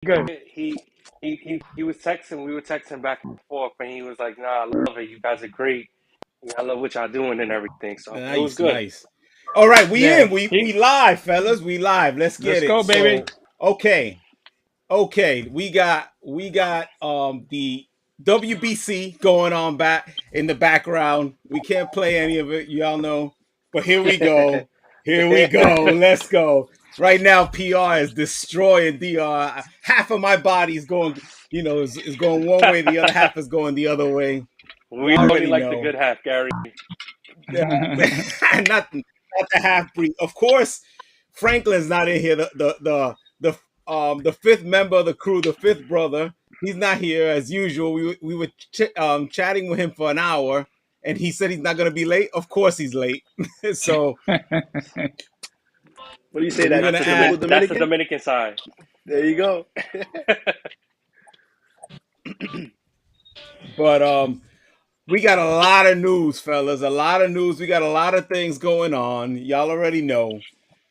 Good. he was texting. We were texting back and forth, and he was like, "Nah, I love it. You guys are great. I love what y'all doing and everything." So it was Nice, good. nice. All right, we Yeah. in. We live, fellas. We live. Let's Let's get it. go, So baby. okay. Okay. We got the WBC going on back in the background. We can't play any of it, y'all know. But here we go. Here we go. Let's go. Right now, PR is destroying DR. Half of my body is going, is going one way, the other half is going the other way. We Y'all only already like the know. good half, Gary. Yeah, not the half breed. Of course, Franklin's not in here. The fifth member of the crew, the fifth brother, he's not here as usual. We were chatting with him for an hour, and he said he's not going to be late. Of course, he's late. so What do you say? so we're That gonna typical add. That's the Dominican? Dominican side. There you go. But we got a lot of news, fellas. A lot of news. We got a lot of things going on. Y'all already know.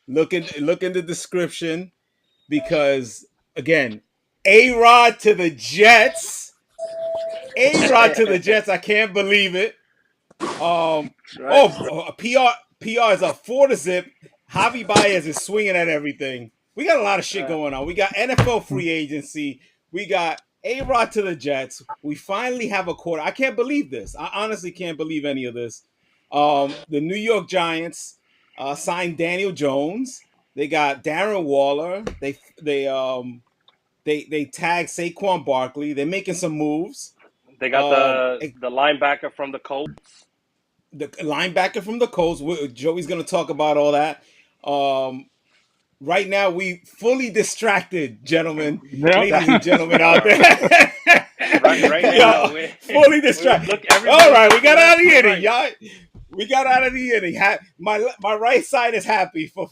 Look in the description because again, A Rod to the Jets. A Rod to the Jets. I can't believe it. Right. PR is up 4-0. Javi Baez is swinging at everything. We got a lot of shit going on. We got NFL free agency. We got A Rod to the Jets. We finally have a quarter. I can't believe this. I honestly can't believe any of this. The New York Giants signed Daniel Jones. They got Darren Waller. They tagged Saquon Barkley. They're making some moves. They got the linebacker from the Colts. The linebacker from the Colts. Joey's going to talk about all that. Right now, we fully distracted, gentlemen, Yep. ladies and gentlemen out Uh, there. right now, Yeah, fully distracted. look. All Everybody's right, we looking got out left of the and inning, right. y'all. We got out of the inning. My right side is happy. For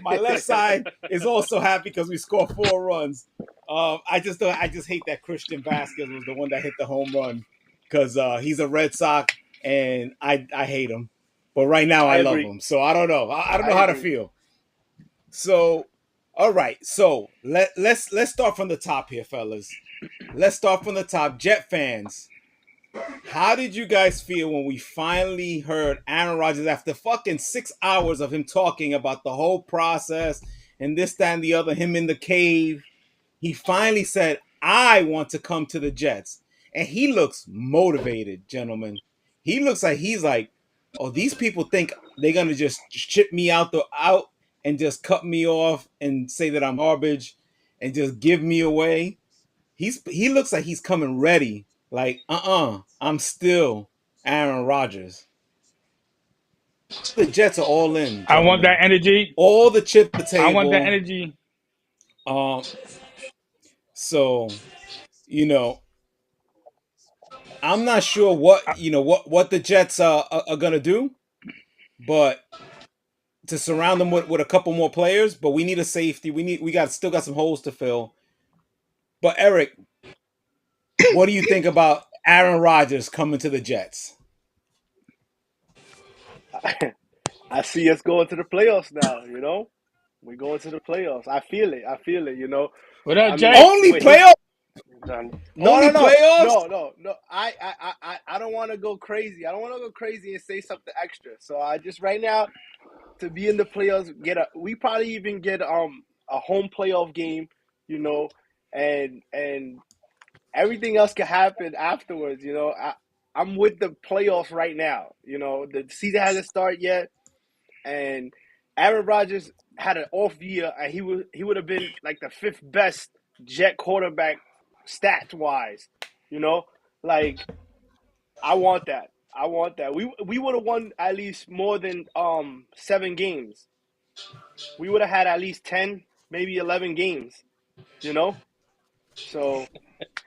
my left side is also happy because we scored 4 runs. I just hate that Christian Vasquez was the one that hit the home run because he's a Red Sox and I hate him. But right now I I love agree. him, so I don't know. I don't I know how to agree. feel. So, all right. So let's start from the top here, fellas. Let's start from the top. Jet fans, how did you guys feel when we finally heard Aaron Rodgers after fucking 6 hours of him talking about the whole process and this, that, and the other, him in the cave? He finally said, I want to come to the Jets. And he looks motivated, gentlemen. He looks like he's like, oh, these people think they're gonna just ship me out and just cut me off and say that I'm garbage and just give me away. He looks like he's coming ready. Like, I'm still Aaron Rodgers. The Jets are all in, I want that gentlemen. energy. All the chips on the I want that table. energy. Um, so you know, I'm not sure what the Jets are gonna do, but to surround them with a couple more players. But we need a safety. We still got some holes to fill. But Eric, what do you think about Aaron Rodgers coming to the Jets? I see us going to the playoffs now. We're going to the playoffs. I feel it. I feel it. What up, I mean, Jay? Only Wait, who's playoffs? done? no, Only no, no, playoffs? no, no, no. I don't want to go crazy. I don't want to go crazy and say something extra. So I just right now to be in the playoffs, we probably even get a home playoff game. You know, and everything else can happen afterwards. I'm with the playoffs right now. The season hasn't started yet, and Aaron Rodgers had an off year, and he would have been like the fifth best Jet quarterback stats wise. You know, like I want that. I want that. We would have won at least more than 7 games. We would have had at least 10, maybe 11 games. You know, so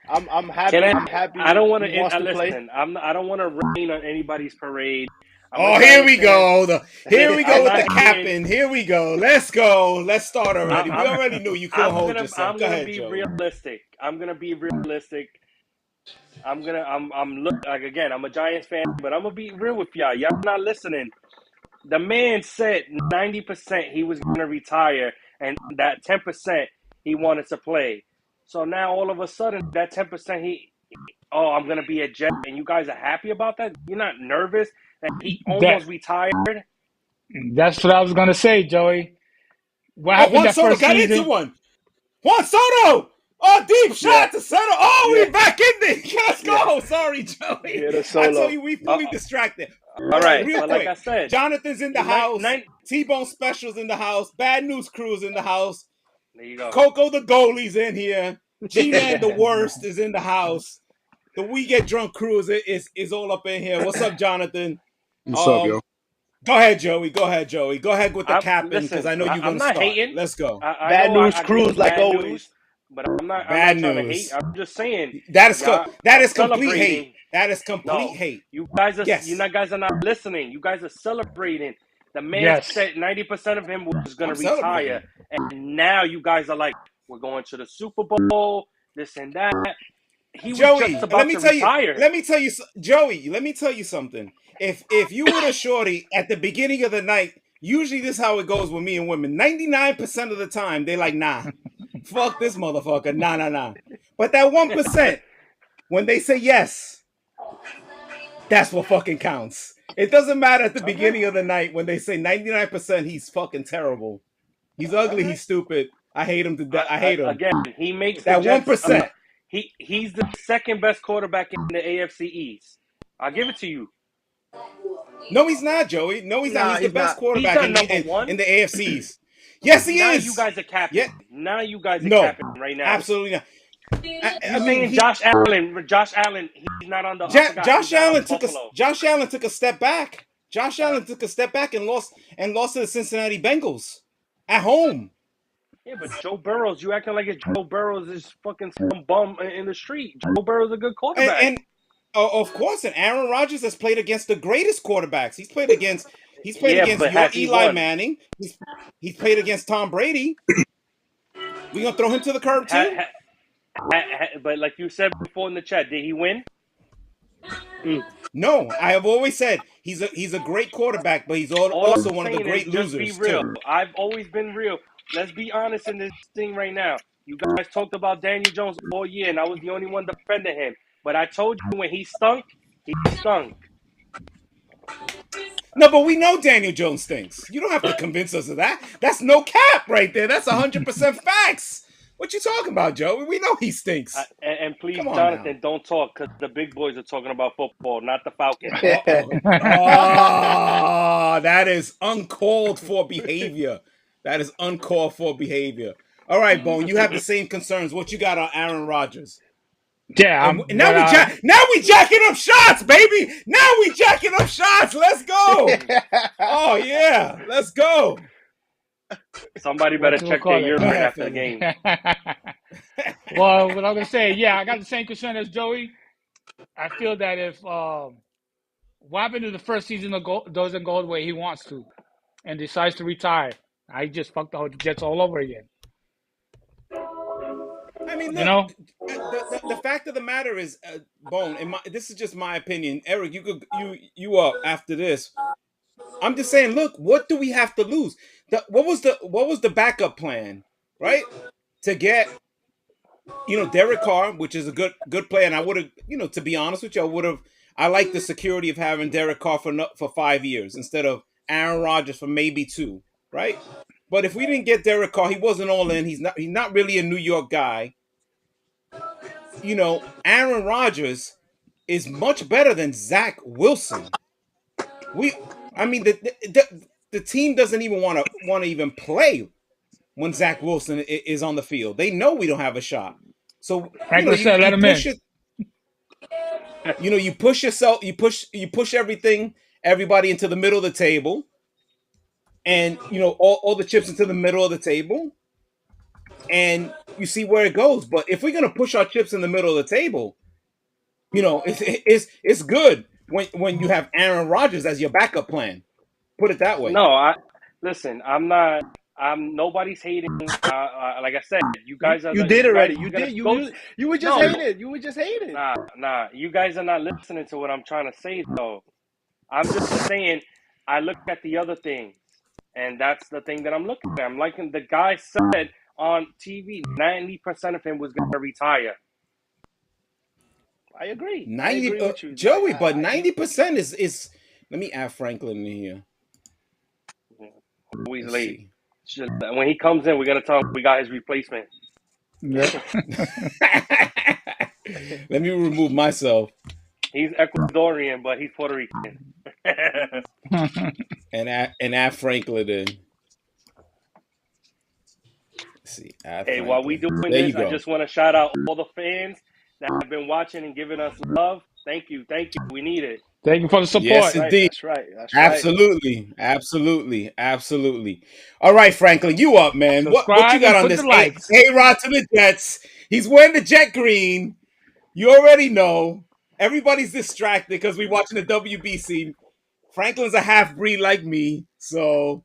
I'm Can happy. I? I'm I happy don't want he to. wants to play. Listen, I don't want to rain on anybody's parade. I'm a Oh, here Giants we fan. go. Here we go I'm with the not hating. captain. Here we go. Let's go. Let's start already. We I, already knew you couldn't hold yourself. I'm Go gonna ahead, be Joey. realistic. I'm gonna be realistic. I'm look like again. I'm a Giants fan, but I'm gonna be real with y'all. Y'all not listening. The man said 90% he was gonna retire, and that 10% he wanted to play. So now all of a sudden that 10% I'm gonna be a Jet, and you guys are happy about that? You're not nervous that he That almost retired? that's what I was gonna say, Joey. What Oh, happened Juan that Soto first got into season? one. Juan Soto! Oh, deep Yeah, shot to center. Oh, yeah, we back in there. Let's yeah. go. Sorry, Joey. Get a I told solo. you we Uh, fully distracted. all All right, right, real but like quick. I said, Jonathan's in the nine, house. nine, T-Bone Special's in the house. Bad News Crew's in the house. there you go. Coco the goalie's in here. G-Man the worst is in the house. The We Get Drunk crew is all up in here. What's up, Jonathan? What's up, Um, yo? Go ahead, Joey. Go ahead, Joey. Go ahead with the capping because Listen, I know you're I'm gonna not start. hating. Let's go. I Bad know news I give cruise, like bad always. news, but I'm Bad not trying to hate. news. I'm just saying That is y'all that are is complete hate. celebrating. That is complete No, hate. you Yes, guys are not listening. You guys are celebrating. The man Yes. said 90% of him was going I'm to retire, celebrating. and now you guys are like, we're going to the Super Bowl, this and that. He was just Joey, let about me to tell you. retire. Let me tell you, Joey. Let me tell you something. If you were a shorty at the beginning of the night, usually this is how it goes with me and women. 99% of the time, they like, nah, fuck this motherfucker, nah, nah, nah. But that 1%, when they say yes, that's what fucking counts. It doesn't matter at the Okay, beginning of the night when they say 99% he's fucking terrible. He's ugly, okay. he's stupid. I hate him to death. I hate him. Again, he makes the That Jets. 1%. He's the second best quarterback in the AFC East. I'll give it to you. No, he's not, Joey. No, he's not. Nah, He's the he's best not. He's quarterback not in the number one. in the AFCs. Yes, he Now you is. guys are capping. Yeah, Now you guys are no, capping right now. absolutely not. You I mean, saying Josh Allen? Josh Allen, he's not on the. I forgot. He's Josh not on Allen the Buffalo. Josh Allen took a step back. Josh Allen took a step back and lost to the Cincinnati Bengals at home. Yeah, but Joe Burrows, you acting like Joe Burrows is fucking some bum in the street. Joe Burrows is a good quarterback. And of course, and Aaron Rodgers has played against the greatest quarterbacks. He's played Yeah, against but your has he Eli won? Manning. He's played against Tom Brady. We gonna throw him to the curb Ha, too? ha, but like you said before in the chat, did he win? No, I have always said he's a great quarterback, but he's All I'm also one of the saying is great just be losers real. too. I've always been real. Let's be honest in this thing right now. You guys talked about Daniel Jones all year, and I was the only one defending him. But I told you when he stunk, he stunk. No, but we know Daniel Jones stinks. You don't have to convince us of that. That's no cap right there. That's 100% facts. What you talking about, Joe? We know he stinks. And please, Come on now. Jonathan, don't talk because the big boys are talking about football, not the Falcons. Oh, that is uncalled for behavior. That is uncalled for behavior. All right, Bone, you have the same concerns. What you got on Aaron Rodgers? Yeah, And now we jacking up shots, baby. Now we jacking up shots. Let's go. Oh yeah, let's go. Somebody better what you check their call it? Go urine ahead, after the Philly. game. Well, what I'm gonna say, yeah, I got the same concern as Joey. I feel that if what happened to the first season doesn't go the way he wants to, and decides to retire, I just fucked the whole Jets all over again. I mean, You look, know? the fact of the matter is, Bone. This is just my opinion. Eric, you up after this? I'm just saying. Look, what do we have to lose? What was the backup plan, right? To get Derek Carr, which is a good play, and I would have to be honest with you, I like the security of having Derek Carr for 5 years instead of Aaron Rodgers for maybe 2, right? But if we didn't get Derek Carr, he wasn't all in. He's not really a New York guy. Aaron Rodgers is much better than Zach Wilson. I mean, the team doesn't even want to even play when Zach Wilson is on the field. They know we don't have a shot. So Franklin said, "Let you him in." push it. You push yourself. You push everybody into the middle of the table, and all the chips into the middle of the table, and you see where it goes. But if we're gonna push our chips in the middle of the table, it's good when you have Aaron Rodgers as your backup plan. Put it that way. No, listen. I'm not. I'm nobody's hating. Like I said, you guys are you did already. you're You gonna did. go. You were just No, hating. You were just hating. nah. You guys are not listening to what I'm trying to say though. I'm just saying. I look at the other things, and that's the thing that I'm looking at. I'm liking the guy said on TV, 90% of him was going to retire. I agree. I 90, agree with you. Joey, but He 90% is. Let me add Franklin in here. Always Let's late. see. When he comes in, we're going to tell him we got his replacement. Yeah. Let me remove myself He's Ecuadorian, but he's Puerto Rican. and add Franklin in. Let's see. Add Hey, while we Franklin. doing There you this, I go. just want to shout out all the fans that have been watching and giving us love. Thank you. We need it. Thank you for the Yes, support. indeed. That's right. That's right. Absolutely. All right, Franklin, you up, man? What you Subscribe got and on put this the likes. A-Rod to the Jets? He's wearing the jet green. You already know. Everybody's distracted because we're watching the WBC. Franklin's a half breed like me, so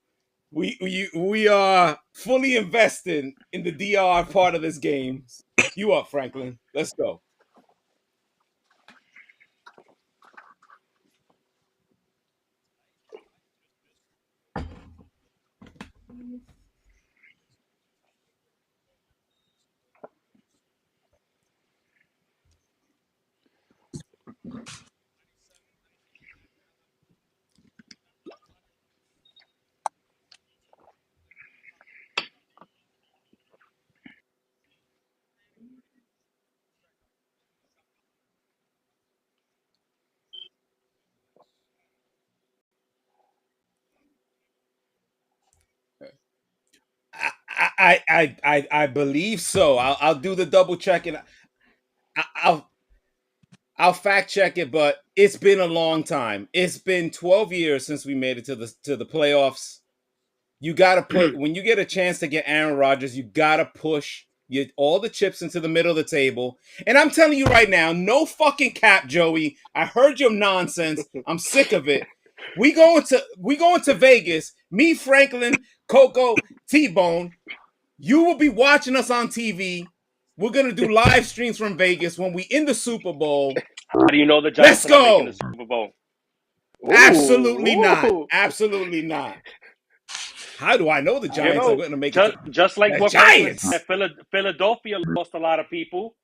we are fully invested in the DR part of this game. You up, Franklin? Let's go. I believe so. I'll do the double check and I'll I'll fact check it, but it's been a long time. It's been 12 years since we made it to the playoffs. You got to put when you get a chance to get Aaron Rodgers, you got to push all the chips into the middle of the table. And I'm telling you right now, no fucking cap, Joey. I heard your nonsense. I'm sick of it. We going to Vegas. Me, Franklin, Coco, T-Bone. You will be watching us on TV. We're gonna do live streams from Vegas when we in the Super Bowl. How do you know the Let's Giants are not making the go. Super Bowl? Absolutely not. Ooh. Absolutely not. How do I know the You Giants are know, going to make it? just like The what Franklin Giants. said, Philadelphia lost a lot of people.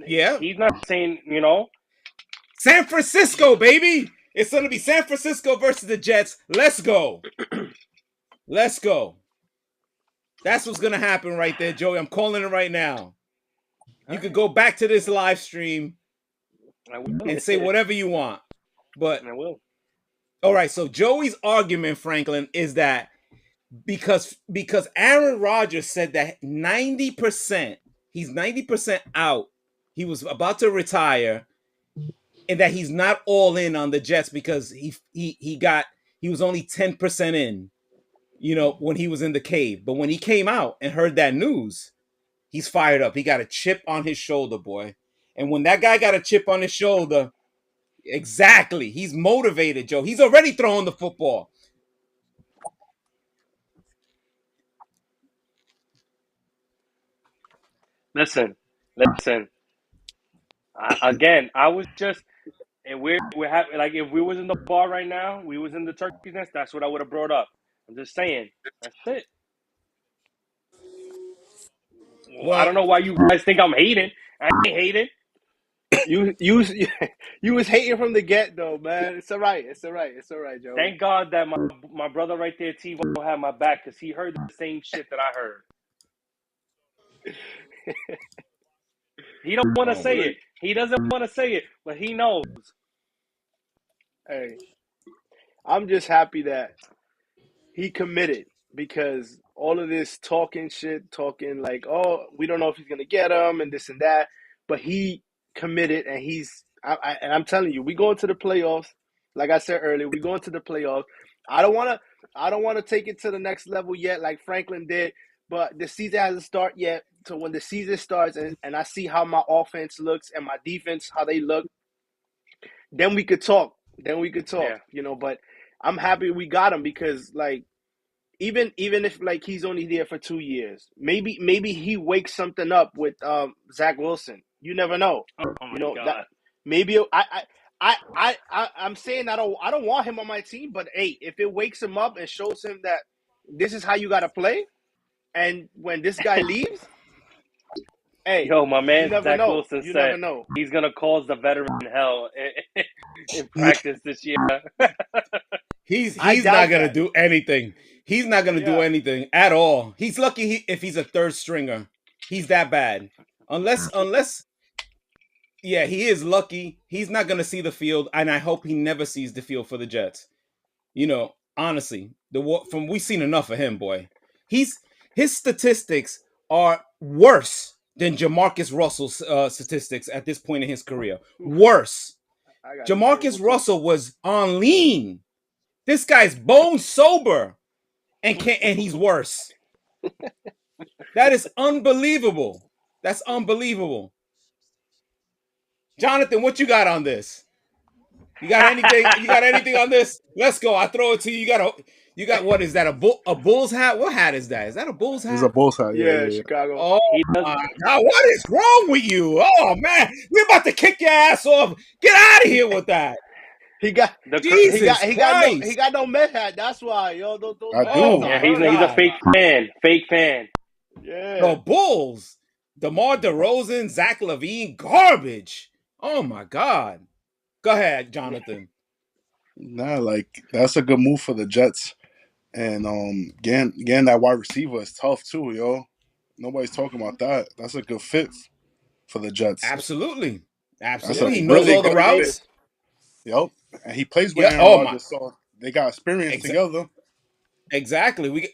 Yeah. He's not saying, you know. San Francisco, baby. It's going to be San Francisco versus the Jets. Let's go. Let's go. That's what's going to happen right there, Joey. I'm calling it right now. You could go back to this live stream and say whatever you want. But I will. all right, so Joey's argument, Franklin, is that because Aaron Rodgers said that 90%, he's 90% out. He was about to retire, and that he's not all in on the Jets because he was only 10% in, when he was in the cave. But when he came out and heard that news, he's fired up. He got a chip on his shoulder, boy. And when that guy got a chip on his shoulder, exactly, he's motivated, Joe. He's already throwing the football. Listen. Again, I was just, and we're having, like, if we was in the bar right now, we was in the turkey's nest. That's what I would have brought up. I'm just saying. That's it. I Well, don't know why you guys think I'm hating. I ain't hating. You you was hating from the get though, man. It's all right. It's all right. It's all right, Joey. Thank God that my brother right there, T-Bone, had my back because he heard the same shit that I heard. He don't want to say it. He doesn't want to say it, but he knows. Hey, I'm just happy that he committed because all of this talking like, oh, we don't know if he's gonna get him and this and that, but he committed and and I'm telling you, we go into the playoffs. Like I said earlier, we go into the playoffs. I don't wanna take it to the next level yet, like Franklin did, but the season hasn't started yet. So when the season starts and I see how my offense looks and my defense, how they look, then we could talk. Yeah. But I'm happy we got him because like even if like he's only there for 2 years, maybe he wakes something up with Zach Wilson. You never know. Oh my That God. maybe I'm saying I don't want him on my team, but hey, if it wakes him up and shows him that this is how you got to play, And when this guy leaves, hey, Yo, my you man never Zach know. Wilson You said never know. he's gonna cause the veteran hell in practice this year. I He's not doubt gonna that. do anything. He's not gonna do Yeah. anything at all. He's lucky if he's a third stringer. He's that bad. Unless yeah, he is lucky. He's not gonna see the field, and I hope he never sees the field for the Jets. Honestly, we've seen enough of him, boy. His statistics are worse than Jamarcus Russell's statistics at this point in his career. Worse. I got a terrible Jamarcus team. Russell was on lean. This guy's bone sober, and he's worse. That is unbelievable. That's unbelievable. Jonathan, what you got on this? You got anything? You got anything on this? Let's go. I throw it to you. You got what is that? A Bulls hat? What hat is that? Is that a Bulls He's a hat? Bulls hat. Yeah, Chicago. Oh He does. my God! What is wrong with you? Oh man, we're about to kick your ass off. Get out of here with that. He got Jesus he Christ. got no Met hat. That's why, yo. Those I Met Oh do. hats my Yeah, hurt. he's a God. fake fan. Yeah. The Bulls, DeMar DeRozan, Zach LaVine, garbage. Oh my God. Go ahead, Jonathan. Nah, like that's a good move for the Jets. And getting that wide receiver is tough too, yo. Nobody's talking about that. That's a good fit for the Jets. Absolutely. That's a Absolutely. He knows really all the good routes. fit. Yep. And he plays with Yeah. Aaron Oh my. Rodgers, so they got experience together. Exactly.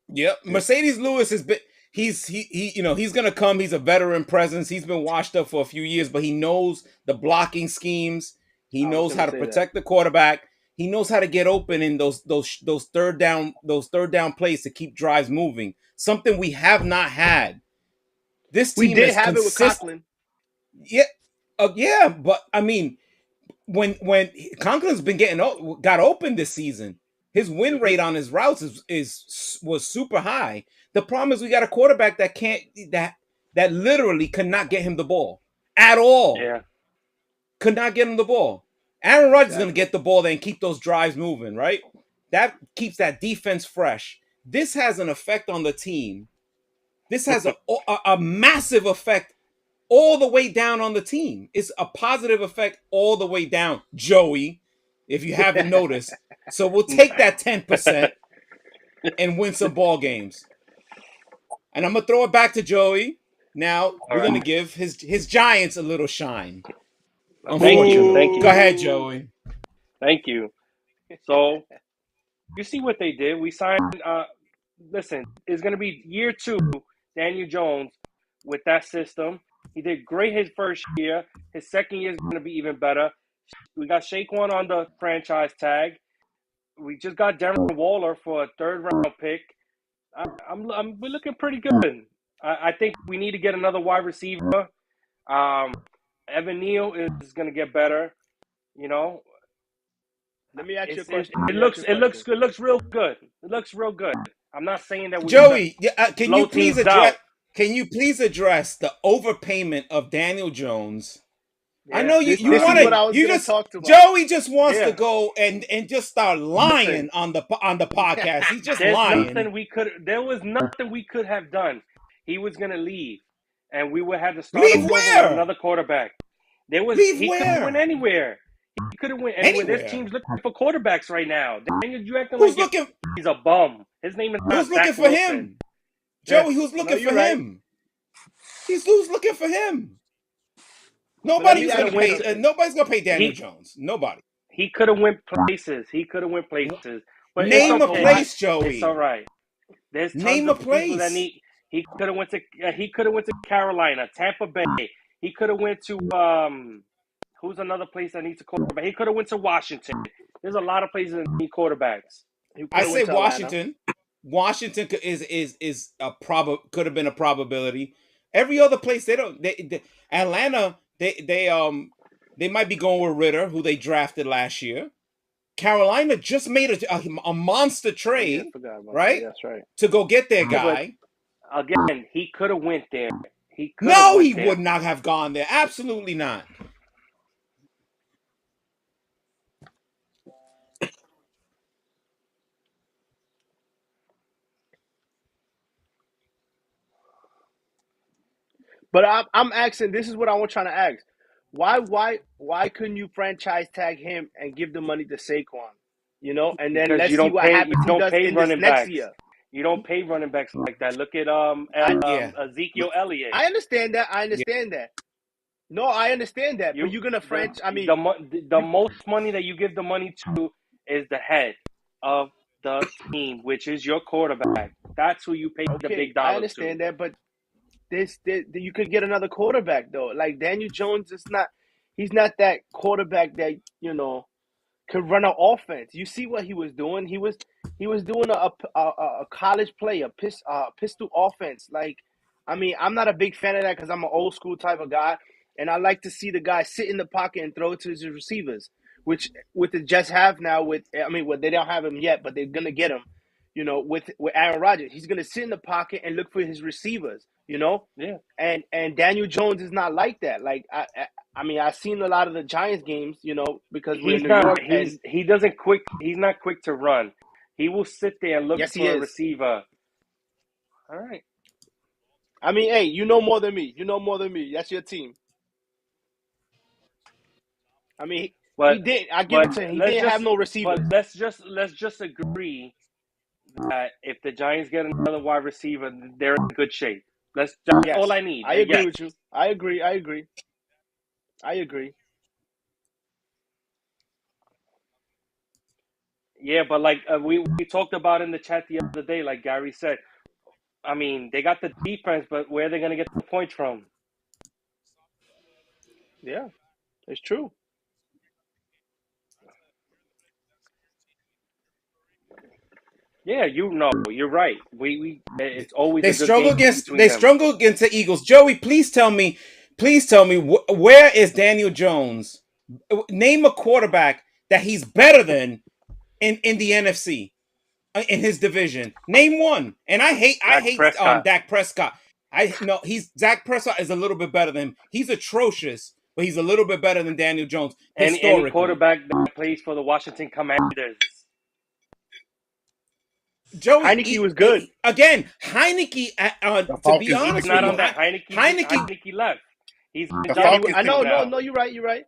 Yep. Mercedes Lewis has been. He's gonna come. He's a veteran presence. He's been washed up for a few years, but he knows the blocking schemes. He I was knows gonna how to say protect the quarterback. He knows how to get open in those third down plays to keep drives moving. Something we have not had. This We team did is have it with consistent. Conklin. Yeah, but I mean, when Conklin's been got open this season, his win rate on his routes was super high. The problem is we got a quarterback that literally could not get him the ball at all. Yeah. Could not get him the ball. Aaron Rodgers is going to Exactly. get the ball there and keep those drives moving, right? That keeps that defense fresh. This has an effect on the team. This has a massive effect all the way down on the team. It's a positive effect all the way down, Joey, if you haven't noticed. So we'll take that 10% and win some ball games. And I'm going to throw it back to Joey. Now, we're going to give his Giants a little shine. Unfortunately. Thank you. Go ahead, Joey. Thank you. So, you see what they did. We signed, listen, it's going to be year 2, Daniel Jones, with that system. He did great his first year. His second year is going to be even better. We got Saquon on the franchise tag. We just got Darren Waller for a third-round pick. We're looking pretty good. I think we need to get another wide receiver. Evan Neal is going to get better. You know, Let me ask you a It's, question. it looks real good. It looks real good. I'm not saying that we're gonna Joey, can blow you please teams out. address the overpayment of Daniel Jones? Yeah. I know This you is want what I was to. You gonna just talk about. Joey just wants Yeah. to go and just start lying on the podcast. He's just lying. There was nothing we could have done. He was gonna leave, and we would have to start Leave over with where? another quarterback. Leave He could have went where? anywhere. He could have went anywhere. Anywhere. This team's looking for quarterbacks right now. Daniel, you acting Who's like looking? he's a bum. His name is not Who's looking Zach for Wilson. him? Joey, who's looking you're for right. him? Who's looking for him? Let Nobody's me gonna ask you pay. something. Nobody's gonna pay Daniel Jones. Nobody. He could have went places. But Name it's a okay. place, Joey. It's all right. There's tons Name a of people that place. need. He could have went to Carolina, Tampa Bay. He could have went to who's another place that needs a quarterback. He could have went to Washington. There's a lot of places that need quarterbacks. I say went to Atlanta. Washington. Washington is a could have been a probability. Every other place they don't. Atlanta they might be going with Ritter, who they drafted last year. Carolina just made a monster trade, I forgot about right? that. That's right. To go get their Yeah, guy. but again, he could have went there. He Would not have gone there. Absolutely not. But I'm asking. This is what I'm trying to ask. Why couldn't you franchise tag him and give the money to Saquon? You know, and then Because let's see what you happens he don't does pay in this running next backs. year. You don't pay running backs like that. Look at Yeah. Ezekiel Elliott. I understand that. I Yeah. understand that. No, I understand that. But You you're gonna the franchise. I mean, the most money that you give the money to is the head of the team, which is your quarterback. That's who you pay the okay, big I dollars to. understand that. But this you could get another quarterback though. Like Daniel Jones is not. He's not that quarterback that could run an offense. You see what he was doing? He was doing a college play, pistol offense. Like, I mean, I'm not a big fan of that because I'm an old school type of guy, and I like to see the guy sit in the pocket and throw it to his receivers, which with the Jets have now. Well, they don't have him yet, but they're gonna get him. With Aaron Rodgers, he's gonna sit in the pocket and look for his receivers. Yeah, And Daniel Jones is not like that. Like I mean, I've seen a lot of the Giants games, because we're in he's New not. York, and He doesn't quick. He's not quick to run. He will sit there and look yes, he for a is. receiver. All right, I mean, hey, you know more than me. You know more than me. That's your team. I mean, he but did. I give but it to him. He let's didn't have just no receivers. let's just agree that if the Giants get another wide receiver, they're in good shape. That's all Yes, I need. I agree Yes. with you. I agree. I agree. I agree. Yeah, but like we talked about in the chat the other day, like Gary said, I mean, they got the defense, but where are they going to get the points from? Yeah, it's true. Yeah, you're right. We it's always They a good struggle game against between they them. struggle against the Eagles. Joey, please tell me where is Daniel Jones? Name a quarterback that he's better than in the NFC in his division. Name one. And I Dak hate Prescott. Dak Prescott. I no, he's Dak Prescott is a little bit better than him. He's atrocious, but he's a little bit better than Daniel Jones Any historically. quarterback that plays for the Washington Commanders. Joey, Heineke was good. again, Heineke. The To be Falcons He's honest used with not you, to. on that. Heineke Heineke left. He's The with Yeah, Dominican Falcons I know. used No, now. no, you're right. You're right.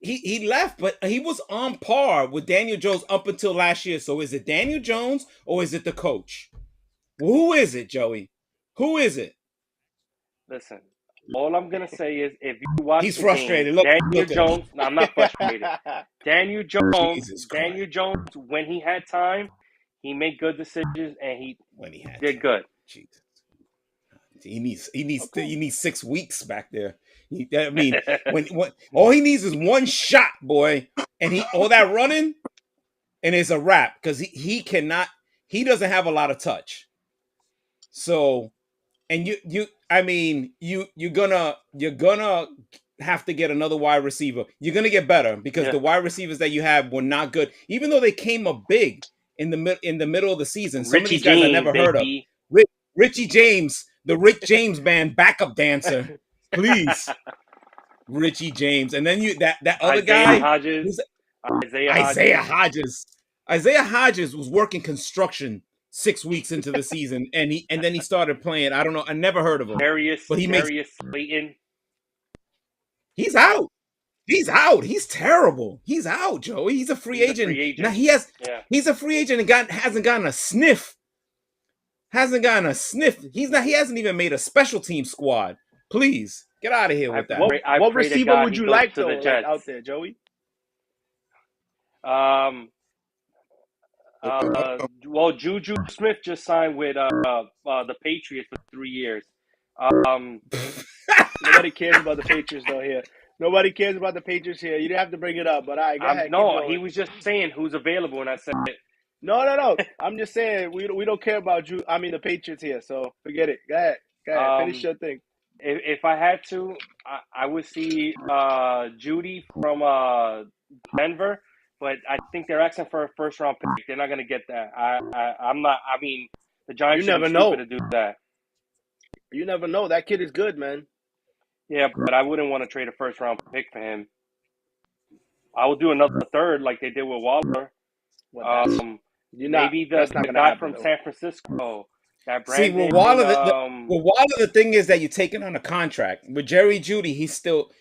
he left, but he was on par with Daniel Jones up until last year. So is it Daniel Jones or is it the coach? Who is it, Joey? Who is it? Listen, all I'm gonna say is if you watch He's the game, frustrated. Daniel Look at him. Jones. No, I'm not frustrated. Daniel Jones. Jesus Daniel Christ. Jones. When he had time, he made good decisions and he When he had did time. good. Jesus. He Okay. needs 6 weeks back there. I mean, when all he needs is one shot, boy, and all that running, and it's a wrap because he doesn't have a lot of touch. So, and you're gonna have to get another wide receiver. You're gonna get better because Yeah, the wide receivers that you have were not good, even though they came up big in the middle of the season. Some of Richie these guys I James, never heard of. baby. Richie James, the Rick James band backup dancer, please, Richie James, and then that other Isaiah guy, Hodges. who's Isaiah Isaiah Hodges. Hodges. Isaiah Hodges was working construction 6 weeks into the season, and then he started playing. I don't know. I never heard of him, but Darius Slayton. he's out. He's out. He's terrible. He's out, Joey. He's a free He's a free agent. Now agent. Yeah. he's a free agent and hasn't gotten a sniff. Hasn't gotten a sniff. He hasn't even made a special team squad. Please get out of here with that. I What pray to receiver God would he you goes like to though, the like out Jets. there, Joey? Well, Juju Smith just signed with the Patriots for 3 years. Um, Nobody cares about the Patriots though here. Nobody cares about the Patriots here. You didn't have to bring it up, but all right, go ahead, keep no, he going. was just saying who's available, and I said it. No, no, no. I'm just saying we don't care about you. I mean the Patriots here, so forget it. Go ahead, go ahead. Finish Um, your thing. if I had to, I would see Judy from Denver, but I think they're asking for a first round pick. They're not going to get that. I'm not. I mean, the You Giants should be never stupid know. to do that. You never know. That kid is good, man. Yeah, but I wouldn't want to trade a first round pick for him. I will do another third like they did with Waller. Well, Um, you're not. maybe That's the not gonna guy happen from though. San Francisco, That See, Brandon. with Waller, the thing is that you're taking on a contract. With Jerry Jeudy, he's still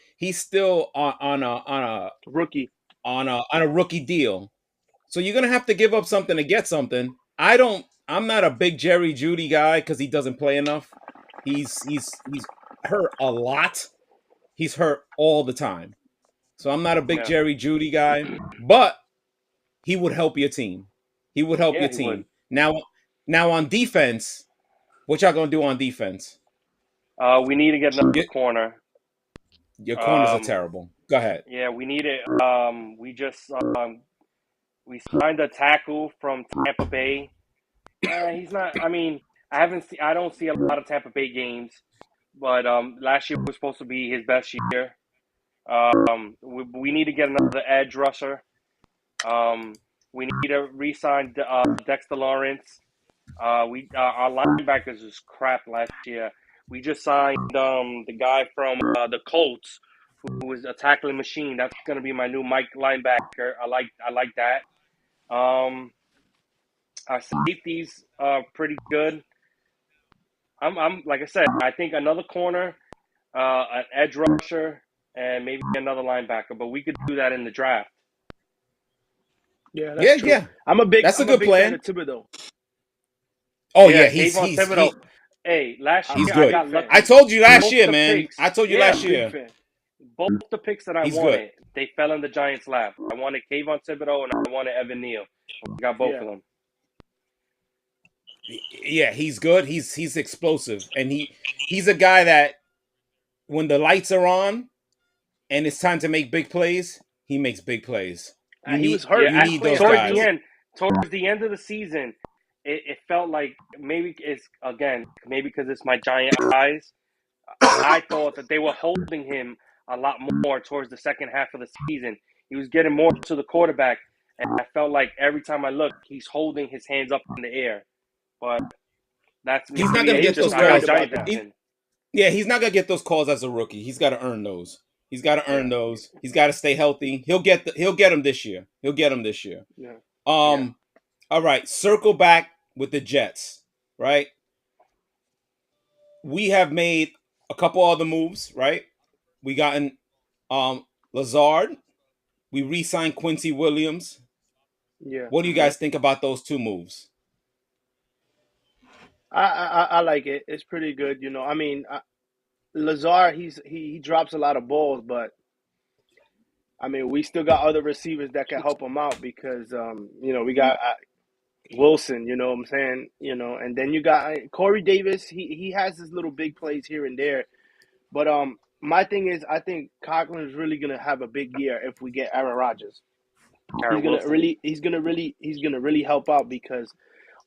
Rookie. on a rookie deal. So you're gonna have to give up something to get something. I'm not a big Jerry Jeudy guy because he doesn't play enough. He's hurt a lot. He's hurt all the time. So I'm not a big Jerry Jeudy guy, but he would help your team. He would help your team. Now on defense, what y'all gonna do on defense? We need to get another corner. Your corners are terrible. Go ahead. Yeah, we need it. We just we signed a tackle from Tampa Bay. He's not. I mean, I don't see a lot of Tampa Bay games, but last year was supposed to be his best year. We need to get another edge rusher. We need to re-sign Dexter Lawrence. Our linebackers was crap last year. We just signed the guy from the Colts, who was a tackling machine. That's going to be my new Mike linebacker. I like that. Our safeties are pretty good. I'm like I said, I think another corner, an edge rusher, and maybe another linebacker. But we could do that in the draft. Yeah, that's true. Yeah. I'm a big plan. Fan of Thibodeau. Oh yeah, he's Thibodeau. Hey, last year good. I got lucky. I told you last year, man. I told you last year. Both the picks that I wanted, they fell in the Giants' lap. I wanted Kayvon Thibodeau and I wanted Evan Neal. We got both of them. Yeah, he's good. He's explosive, and he's a guy that when the lights are on and it's time to make big plays, he makes big plays. He was hurt. You need those guys. Towards the end of the season, it felt like maybe because it's my Giant eyes. I thought that they were holding him a lot more towards the second half of the season. He was getting more to the quarterback, and I felt like every time I look, he's holding his hands up in the air. But he's not going to get those calls. He's not going to get those calls as a rookie. He's got to earn those. He's got to earn those. He's got to stay healthy. He'll get them this year. Yeah. All right. Circle back with the Jets. Right. We have made a couple other moves. Right. We gotten Lazard. We re-signed Quincy Williams. Yeah. What do you guys think about those two moves? I like it. It's pretty good. You know, I mean, Lazard, he drops a lot of balls, but I mean, we still got other receivers that can help him out because, we got Wilson, you know what I'm saying? You know, and then you got Corey Davis. He has his little big plays here and there. But my thing is, I think Cochran is really going to have a big year if we get Aaron Rodgers. He's gonna really help out because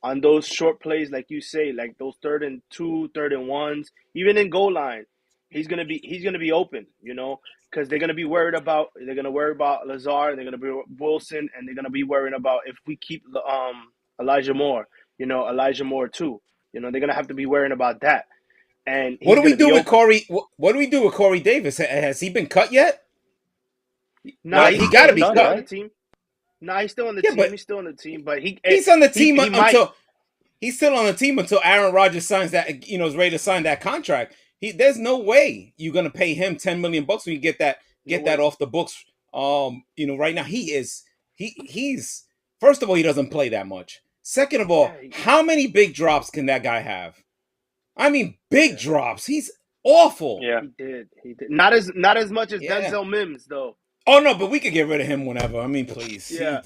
on those short plays, like you say, like those 3rd and 2, 3rd and 1s, even in goal line, he's gonna be open, you know, because they're gonna worry about Lazard, they're gonna be Wilson, and they're gonna be worrying about if we keep Elijah Moore too, you know, they're gonna have to be worrying about that. And what do we do with Corey? What do we do with Corey Davis? Has he been cut yet? No, he got to be cut. On the team. No, he's still on the team. He's still on the team, but he's on the team he's still on the team until Aaron Rodgers signs that, is ready to sign that contract. There's no way you're gonna pay him $10 million when you get that off the books. Right now he's first of all, he doesn't play that much. Second of all, how many big drops can that guy have? I mean, big drops. He's awful. Yeah, he did. Not as much as Denzel Mims though. Oh no, but we could get rid of him whenever. I mean, please. Yeah.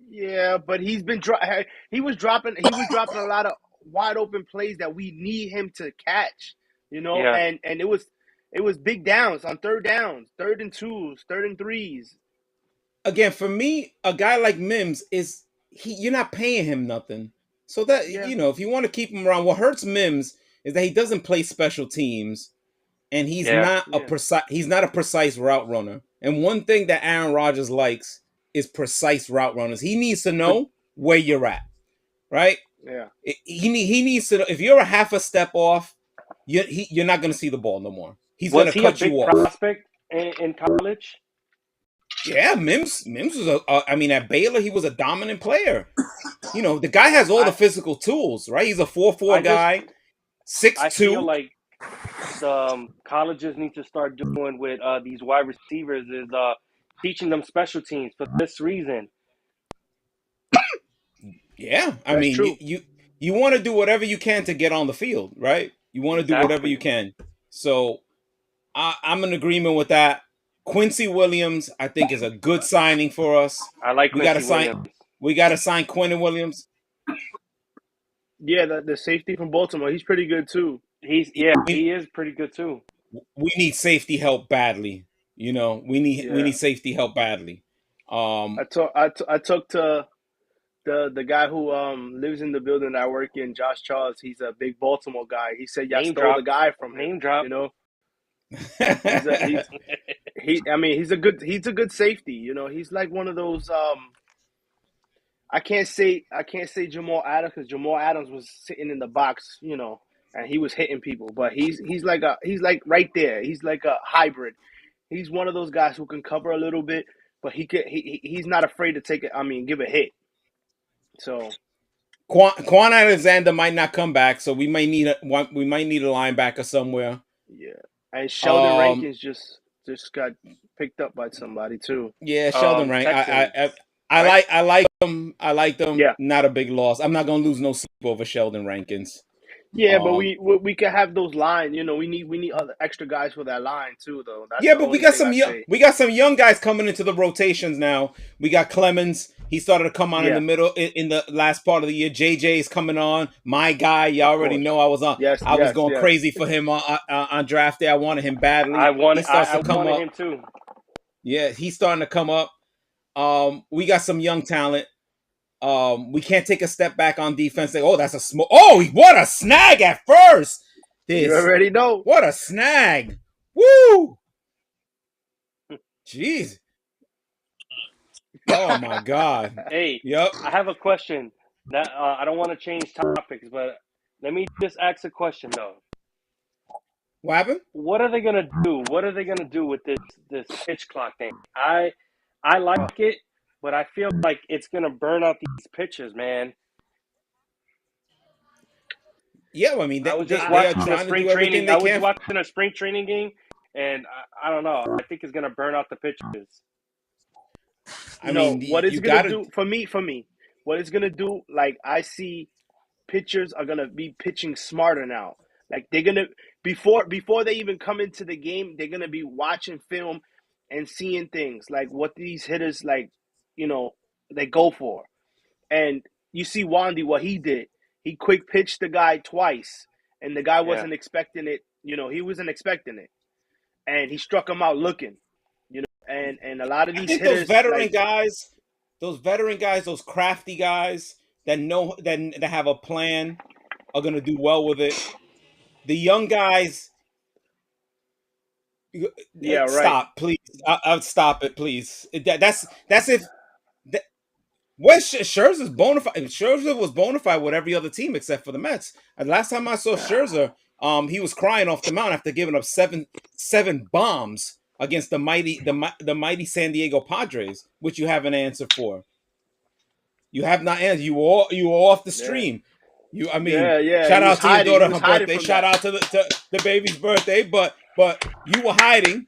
Yeah, but he was dropping a lot of wide open plays that we need him to catch. You know, and it was big downs on 3rd downs, 3rd and 2s, 3rd and 3s. Again, for me, a guy like Mims you're not paying him nothing. So that if you want to keep him around, what hurts Mims is that he doesn't play special teams. And he's not a precise route runner. And one thing that Aaron Rodgers likes is precise route runners. He needs to know where you're at, right? Yeah. He needs to know. If you're a half a step off, you're not going to see the ball no more. He's going to cut you off. Was he a big prospect in college? Yeah, Mims was at Baylor, he was a dominant player. You know, the guy has all the I physical tools, right? He's a 4'4" I just guy, six I feel two. like colleges need to start doing with these wide receivers is teaching them special teams for this reason. Yeah, I That's mean, true. you want to do whatever you can to get on the field, right? You want to do whatever you Exactly. can. So I'm in agreement with that. Quincy Williams, I think, is a good signing for us. I like We got to Quincy sign. Williams. We got to sign Quentin Williams. Yeah, the safety from Baltimore, he's pretty good too. We, He is pretty good too. we need safety help badly. You know, we Yeah, need safety help badly. Um, I talked to the guy who lives in the building that I work in, Josh Charles. He's a big Baltimore guy. He said y'all Name stole the drop. guy from him. Name drop. You know, he. I mean, he's a good safety. You know, he's like one of those. I can't say Jamal Adams because Jamal Adams was sitting in the box. You know, and he was hitting people. But he's like right there. He's like a hybrid. He's one of those guys who can cover a little bit, but he's not afraid to take it. I mean, give a hit. So Quan Alexander might not come back, so we might need a linebacker somewhere. yeah, and Sheldon Um, Rankins just got picked up by somebody too. yeah, Sheldon Rank. Texans, I right? I like them. I like them. Yeah, Not a big loss. I'm not gonna lose no sleep over Sheldon Rankins. yeah, but Um, we can have those lines. You know, we need other extra guys for that line too, though. That's yeah, the but only thing I say. we got some young guys coming into the rotations now. We got Clemens. He started to come on in the Yeah, middle in the last part of the year. JJ is coming on. My guy, you of already course. know Yes, I was yes, going yes. crazy for him on draft day. I wanted him I badly. He want starts I to come wanted up. him too. Yeah, he's starting to come up. We got some young talent. We can't take a step back on defense. Like, oh, that's a small. Oh, what a snag at first. You This, already know. what a snag. Woo! Jeez. Oh my God. Hey, Yep. I have a question. That I don't want to change topics, but let me just ask a question though. What happened? What are they gonna do? What are they gonna do with this pitch clock thing? I like it, but I feel like it's gonna burn out these pitchers, man. Yeah, I mean I was just they are watching a trying to spring do everything training. they I was can. watching a spring training game, and I don't know. I think it's gonna burn out the pitchers. I No, mean, what it's you gonna gotta. do for me, what it's gonna do, like I see pitchers are gonna be pitching smarter now. Like they're gonna before they even come into the game, they're gonna be watching film and seeing things like what these hitters like, you know, they go for. And you see Wandy what he did. He quick pitched the guy twice, and the guy Yeah, wasn't expecting it. You know, he wasn't expecting it, and he struck him out looking. You know, and a lot of I these think hitters like those veteran guys, those crafty guys that know that have a plan are gonna do well with it. The young guys, yeah, right. stop, please. I'll stop it, please. That's if. What Scherzer's bona fide? Scherzer was bona fide with every other team except for the Mets. And last time I saw Scherzer, he was crying off the mound after giving up seven bombs against the mighty San Diego Padres, which you have an answer for. You have not answered. You were off the Yeah, stream. I mean, yeah. shout He was out to your hiding. daughter He on was her hiding birthday. from Shout that. out to the baby's birthday. But you were hiding.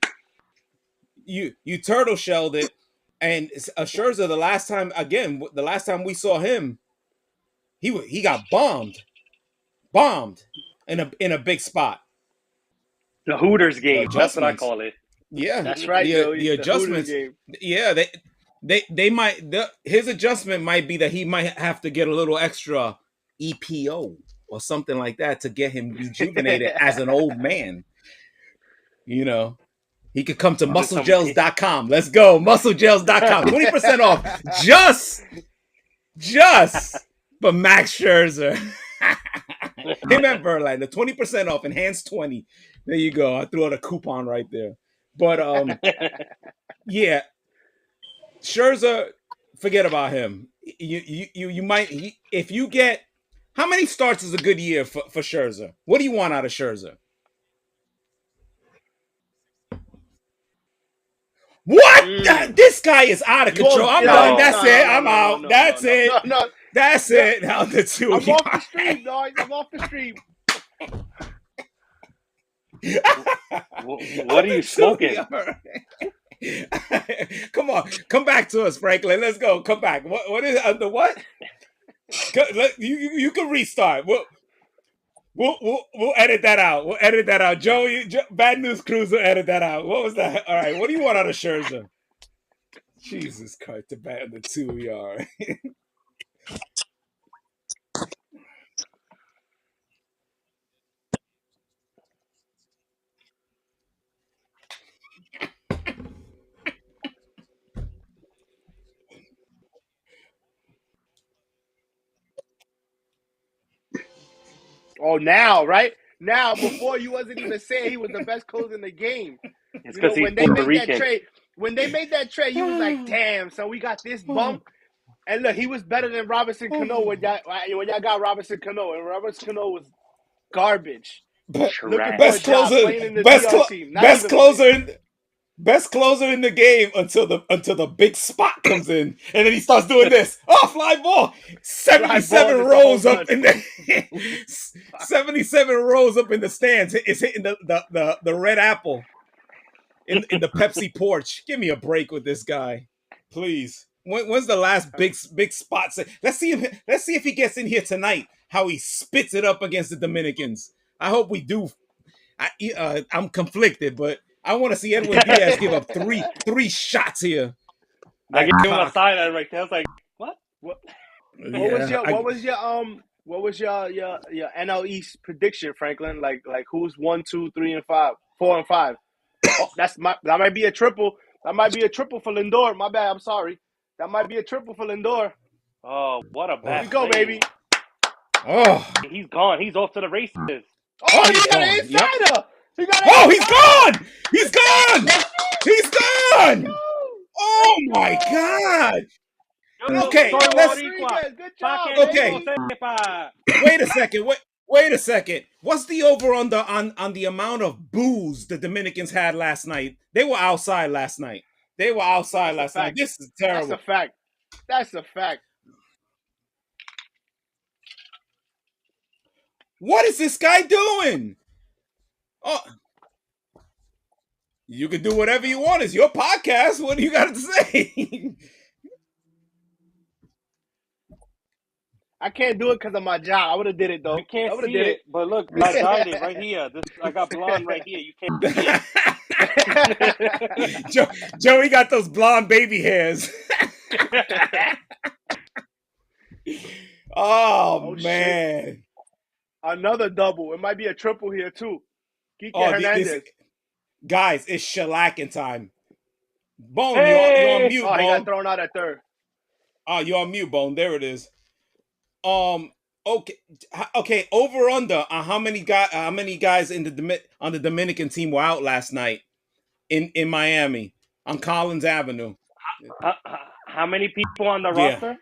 You turtle shelled it. And Scherzer, the last time we saw him, he got bombed in a big spot. the Hooters The game. That's what I adjustments, call it. yeah, That's right, the Joey. The Hooters adjustments, game. yeah. They might his adjustment might be that he might have to get a little extra EPO or something like that to get him rejuvenated as an old man. You know, he could come to Just some. musclegels.com. Let's go, musclegels.com. 20% off just for Max Scherzer. Him and Verlander, 20% off, enhanced 20. There you go. I threw out a coupon right there. But yeah, Scherzer, forget about him. You might if you get how many starts is a good year for Scherzer? What do you want out of Scherzer? What? Mm. This guy is out of control. Well, I'm yeah, done. No, That's no, it. no, no, I'm no, no, out. no, no, That's no, it. no, no. That's Yeah, it. Now the 2 I'm off the yard. stream, dog. I'm off the stream. What are The you 2 smoking? yard. Come on, come back to us, Franklin. Let's go. Come back. What is the what? You can restart. We'll edit that out. We'll edit that out. Bad News Cruise will edit that out. What was that? All right. What do you want out of Scherzer? Jesus Christ, the 2 yard. Oh, now, right? Now, before you wasn't even saying he was the best closer in the game. It's You know, because he's when they Puerto made that Rican. trade, you was like, damn, so we got this bump. And look, he was better than Robinson Cano when y'all got Robinson Cano. And Robinson Cano was garbage. Looking Trash. for a Best job closer, playing in the DR team. Not best even playing. closer best closer in the game until the big spot comes in, and then he starts doing this. Oh, fly ball! Fly ball 77 is a home rows up run. in the 77 rows up in the stands. It's hitting the red apple in the Pepsi porch. Give me a break with this guy, please. When's the last big spot? Let's see if he gets in here tonight. How he spits it up against the Dominicans. I hope we do. I'm conflicted, but I want to see Edwin Diaz give up three shots here. I That gave him a cock. side eye right there. I was like, what? What Yeah, what was your NL East prediction, Franklin? Like who's 1, 2, 3, and 5, 4, and 5? Oh, that might be a triple. That might be a triple for Lindor. My bad. I'm sorry. That might be a triple for Lindor. Oh, what a Oh. Here bad we go, play. baby. Oh, He's gone. He's off to the races. Oh, he's he got gone. an insider. He got an Oh, insider. he's gone! He's gone! Oh my God! Okay, Soy let's. boricua. Good Pa job, que el Okay. mundo sepa. Wait a second. Wait a second. What's the over on the amount of booze the Dominicans had last night? They were outside last night. That's a Last night. fact. This is That's terrible. a fact. That's a fact. What is this guy doing? Oh, you can do whatever you want. It's your podcast. What do you got to say? I can't do it because of my job. I would have did it though. You can't I would have see did it, but look, I dyed it right here. I got blonde right here. You can't see it. Joey got those blonde baby hairs. Oh man. Shit. Another double. It might be a triple here too. Kike Hernandez. Guys, it's shellacking time. Bone, Hey! you're on mute, Oh, he Bone. got thrown out at third. Oh, you're on mute, Bone. There it is. Okay. Over under on how many guys on the Dominican team were out last night in Miami on Collins Avenue. How many people on the Yeah. roster?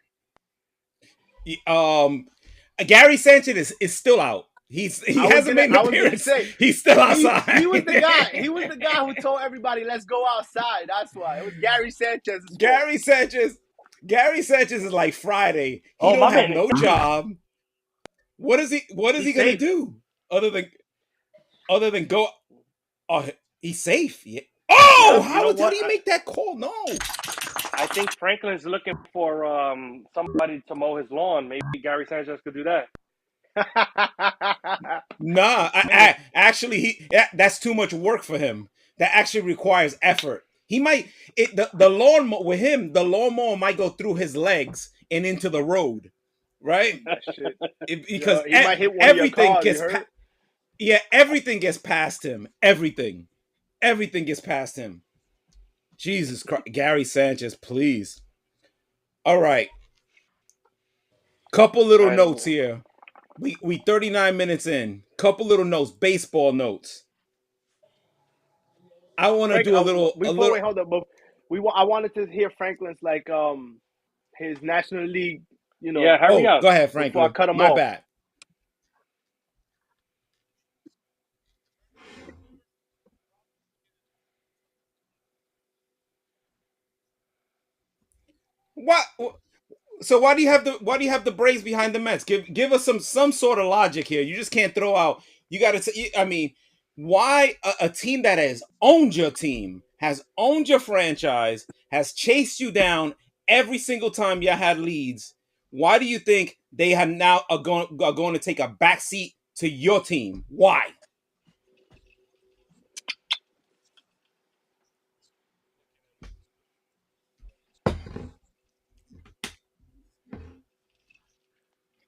Gary Sanchez is still out. He hasn't made an appearance. He's still outside. He was the guy. He was the guy who told everybody, "Let's go outside." That's why it was Gary Sanchez. Gary Sanchez is like Friday. He Oh, don't my have man. no job. What is he gonna safe. do other than go? Oh, he's safe. Yeah. Oh, Yeah, how did he make that call? No. I think Franklin's looking for somebody to mow his lawn. Maybe Gary Sanchez could do that. Nah, actually, that's too much work for him. That actually requires effort. He might the lawnmower with him. The lawnmower might go through his legs and into the road, right? Because he might hit one everything of your cars, everything gets past him. Everything gets past him. Jesus Christ, Gary Sanchez, please. All right, couple little notes here. We 39 minutes in. Couple little notes, baseball notes. I want to do a little. Wait, hold up. I wanted to hear Franklin's his National League. Yeah, hurry up. Go ahead, Franklin. Before I cut him My off. bad. What? So why do you have the Braves behind the Mets? Give us some sort of logic here. You just can't throw out. You got to. I mean, why a team that has owned your team, has owned your franchise, has chased you down every single time you had leads? Why do you think they have now are going to take a backseat to your team? Why?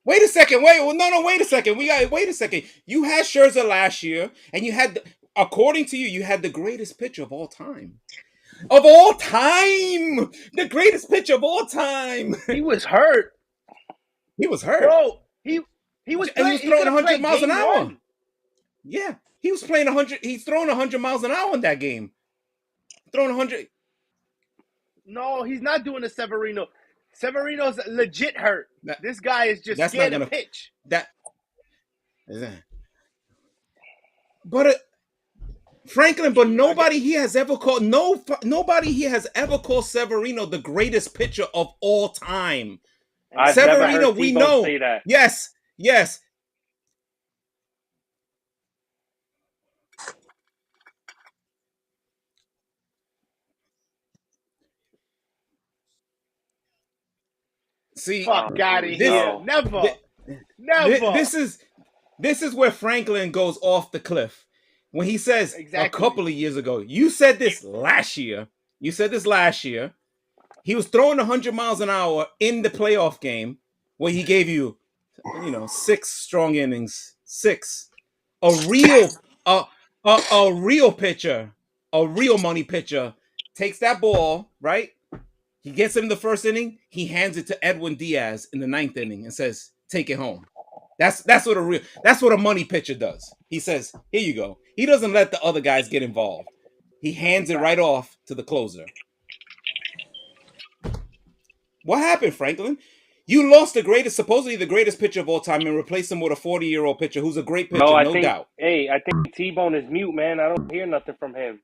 Wait a second. Wait a second. Wait a second. You had Scherzer last year, and according to you, you had the greatest pitcher of all time. Of all time, the greatest pitcher of all time. He was hurt, He was hurt, bro. He was and playing. he was He throwing could have 100 played miles an game hour. one. Yeah, he was playing 100. He's throwing 100 miles an hour in that game. Throwing 100. No, he's not doing the Severino. Severino's legit hurt. That- This guy is just that's scared not to gonna pitch. that. But Franklin, but nobody here has ever called nobody here has ever called Severino the greatest pitcher of all time. I've Severino, never heard we T-Bone know. say that. Yes. See, Fuck out of this- here. Never. Never. This is where Franklin goes off the cliff. When he says Exactly. a couple of years ago, you said this last year. He was throwing 100 miles an hour in the playoff game where he gave you, 6 strong innings. 6. A real pitcher, a real money pitcher takes that ball, right? He gets it in the first inning. He hands it to Edwin Diaz in the 9th inning and says, "Take it home." That's what a money pitcher does. He says, "Here you go." He doesn't let the other guys get involved. He hands it right off to the closer. What happened, Franklin? You lost supposedly the greatest pitcher of all time, and replaced him with a 40-year-old pitcher who's a great pitcher, no doubt. Hey, I think T-Bone is mute, man. I don't hear nothing from him.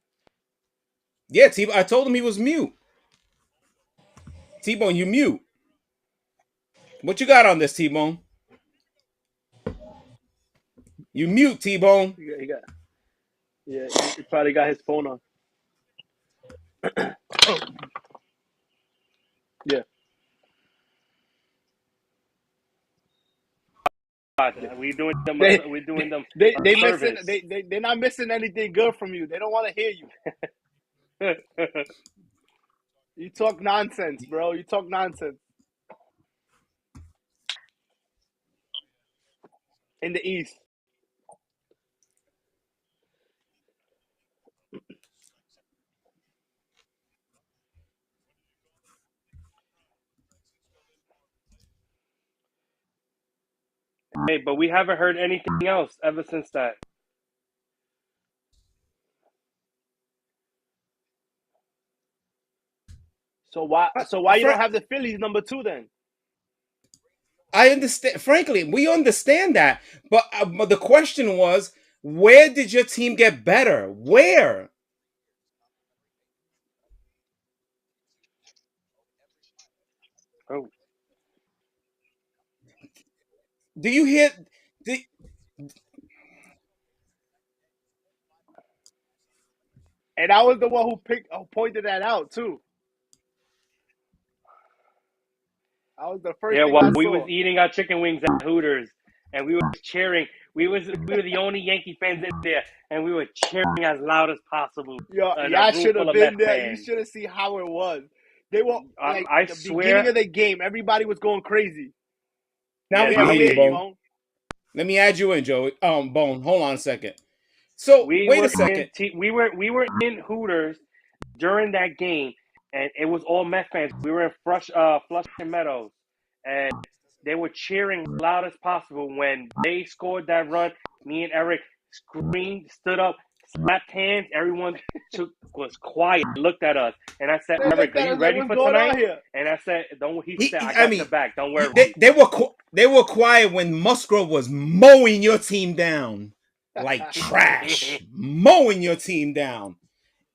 Yeah, I told him he was mute. T-Bone, you mute. What you got on this, T-Bone? You mute, T-Bone. He probably got his phone on. Yeah. We're doing them. They service. missing. They're not missing anything good from you. They don't want to hear you. You talk nonsense, bro. You talk nonsense. In the East. Hey, but we haven't heard anything else ever since that. So why you don't have the Phillies number 2 then? I understand. Frankly, we understand that. But the question was, where did your team get better? Where? Oh. Do you hear? And I was the one who pointed that out too. I was the first. Yeah, thing while I we saw. was eating our chicken wings at Hooters, and we were cheering. We were the only Yankee fans in there, and we were cheering as loud as possible. Y'all should have been there. You should have seen how it was. They were like I the swear, beginning of the game. Everybody was going crazy. Now yeah, we hear you, Bone. Let me add you in, Joey. Bone. Hold on a second. So wait a second. We were in Hooters during that game, and it was all Mets fans. We were in Flushing Meadows, and they were cheering loud as possible when they scored that run. Me and Eric screamed, stood up, slapped hands. Everyone was quiet, looked at us, and I said, "Eric, are you ready for tonight?" And I said, "Don't." He said, "I got your back. Don't worry." They were quiet when Musgrove was mowing your team down like trash, mowing your team down.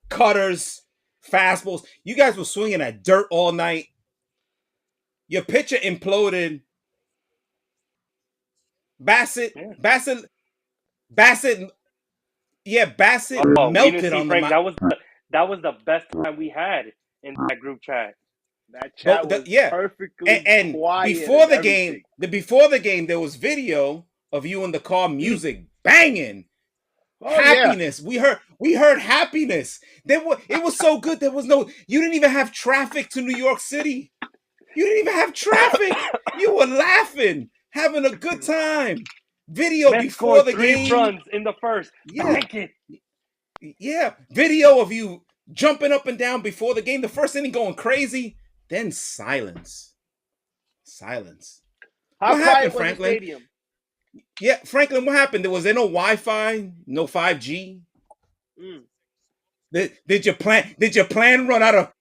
Cutters, fastballs. You guys were swinging at dirt all night. Your pitcher imploded. Bassett. Yeah, Bassett Oh, we didn't melted see on the Frank. mound. That was the best time we had in that group chat. That chat was perfectly and quiet before and the everything. game, there was video of you in the car, music banging, happiness. Yeah. We heard happiness. It was so good. You didn't even have traffic to New York City. You didn't even have traffic. You were laughing, having a good time. Video Mets before scored the 3 game. runs in the first. Yeah. Yeah. Video of you jumping up and down before the game. The first inning going crazy. Then silence. How what quiet happened, was Franklin? the stadium? Yeah, Franklin, what happened? Was there no Wi-Fi? No 5G? Did your plan run out of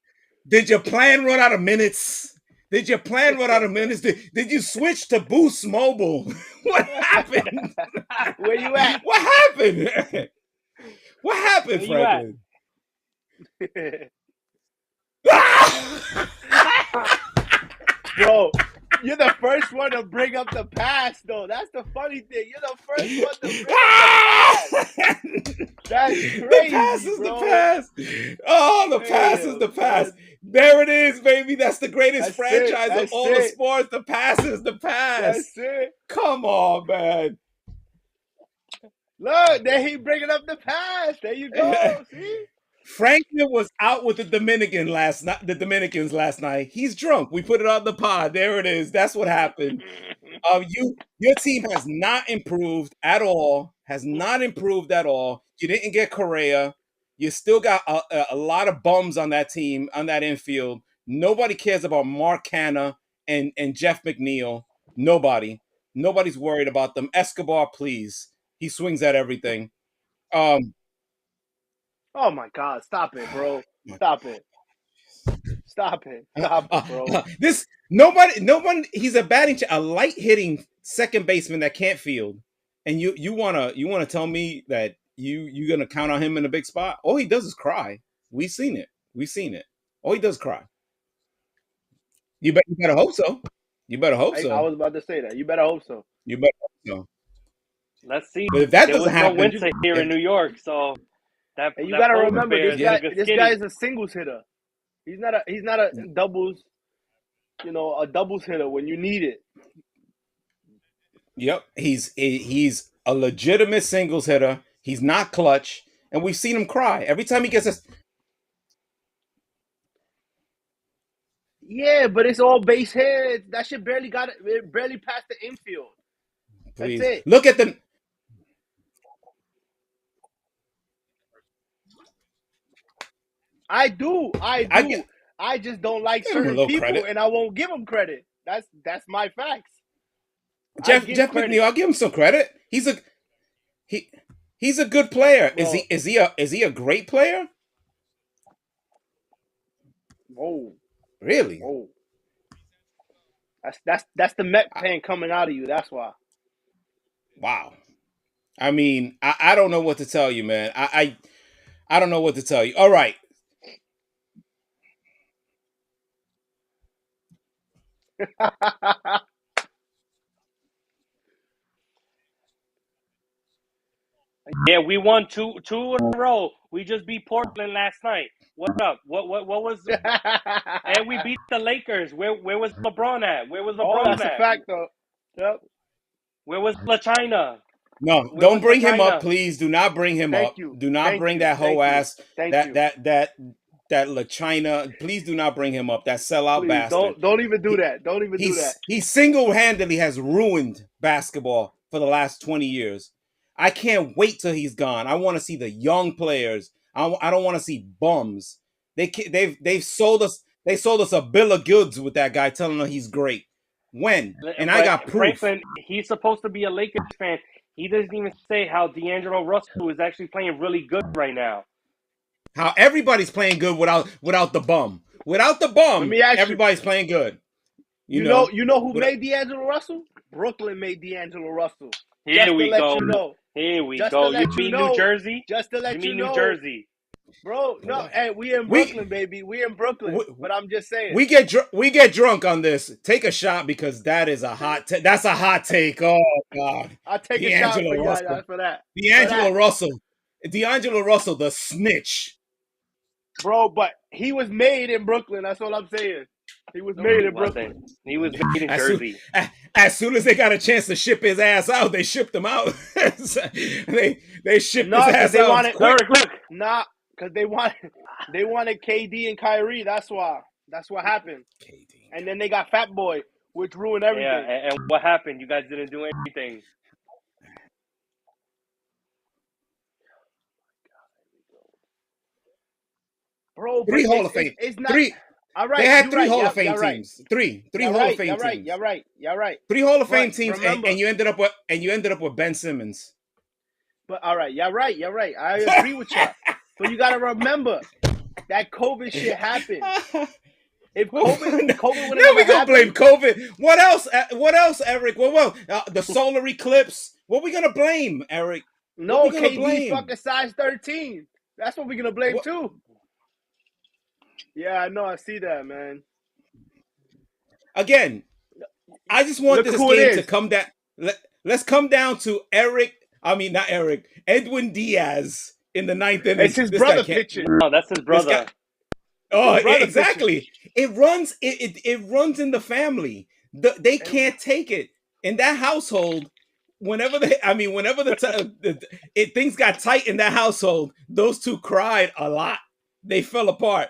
minutes? Did your plan run out of minutes? Did you switch to Boost Mobile? What happened? Where you at? What happened? What happened, Franklin? Bro, you're the first one to bring up the past, though. That's the funny thing. You're the first one to bring up the past. That's crazy, The past is bro. the past. Oh, the past is the past. There it is, baby. That's the greatest franchise of all the sports. The past is the past. That's it. Come on, man. Look, there he bringing up the past. There you go. See? Franklin was out with the Dominicans last night. He's drunk. We put it on the pod. There it is. That's what happened. Your team has not improved at all. You didn't get Correa. You still got a lot of bums on that team, on that infield. Nobody cares about Mark Canha and Jeff McNeil. Nobody's worried about them. Escobar, please. He swings at everything. Oh my God! Stop it, bro! Stop it! Bro! Nobody. He's a light hitting second baseman that can't field, and you wanna tell me that you gonna count on him in a big spot? All he does is cry. We've seen it. All he does is cry. You better hope so. I was about to say that. You better hope so. Let's see. But if that doesn't happen, no winter here in New York, so. You gotta remember, this guy is a singles hitter. He's not a doubles, a doubles hitter when you need it. Yep, he's a legitimate singles hitter. He's not clutch, and we've seen him cry every time he gets us. Yeah, but it's all base hits. That shit barely passed the infield. Please. That's it. Look at the. I do. I just don't like certain people, credit. And I won't give them credit. That's my facts. Jeff McNeil, I'll give him some credit. He's a good player. Bro. Is he a great player? Whoa. Really? Whoa. That's the Met fan coming out of you. That's why. Wow. I mean, I don't know what to tell you, man. I don't know what to tell you. All right. Yeah, we won two in a row. We just beat Portland last night. What up? What was? And we beat the Lakers. Where was LeBron at? Where was LeBron that's at? a fact, though. Yep. Where was LaChina? No, don't bring him up, please. Do not bring him up. Do not bring that hoe ass. That LaChina. Please do not bring him up. That sellout bastard. Don't even do that. Don't even do that. He single-handedly has ruined basketball for the last 20 years. I can't wait till he's gone. I want to see the young players. I don't want to see bums. They've sold us. They sold us a bill of goods with that guy, telling us he's great. When? And I got proof. Franklin, he's supposed to be a Lakers fan. He doesn't even say how D'Angelo Russell is actually playing really good right now. How everybody's playing good without the bum. Without the bum, everybody's playing good. You know who made D'Angelo Russell? Brooklyn made D'Angelo Russell. Here we go. You know. Here we go. You mean New Jersey? Just to let you know. New Jersey. Bro, no, Boy. hey, we in We- Brooklyn, baby. We in Brooklyn. But I'm just saying. We get drunk on this. Take a shot because that is a hot. That's a hot take. Oh God, I'll take a shot D'Angelo for you Russell. for that. D'Angelo Russell. D'Angelo Russell, the snitch. Bro, but he was made in Brooklyn. That's all I'm saying. He was made in Brooklyn. He was made in As Jersey. soon as they got a chance to ship his ass out, they shipped him out. they shipped his ass they out. wanted, quick. look, because they wanted KD and Kyrie. That's why. That's what happened. And then they got Fat Boy, which ruined everything. Yeah, and what happened? You guys didn't do anything. Bro, Three Hall of Fame. It's not. Three. All right, They had three Hall of Fame teams. Three you're Hall right, of Fame you're teams. right. You're right. Three Hall of Fame But teams, remember, and you ended up with Ben Simmons. But all right, you're right. I agree with you. But you gotta remember that COVID shit happened. If COVID would Now we have gonna blame COVID. What else? What else, Eric? Well, the solar eclipse. What we gonna blame, Eric? No, what we gonna KD blame? fucking size 13. That's what we're gonna blame too. Yeah, I know. I see that, man. Again, I just want this game to come down. Let's come down to Eric. I mean, not Eric. Edwin Diaz in the ninth inning. It's his brother pitching. No, that's his brother. Exactly. Pitching. It runs in the family. They can't take it in that household. Whenever things got tight in that household, those two cried a lot. They fell apart.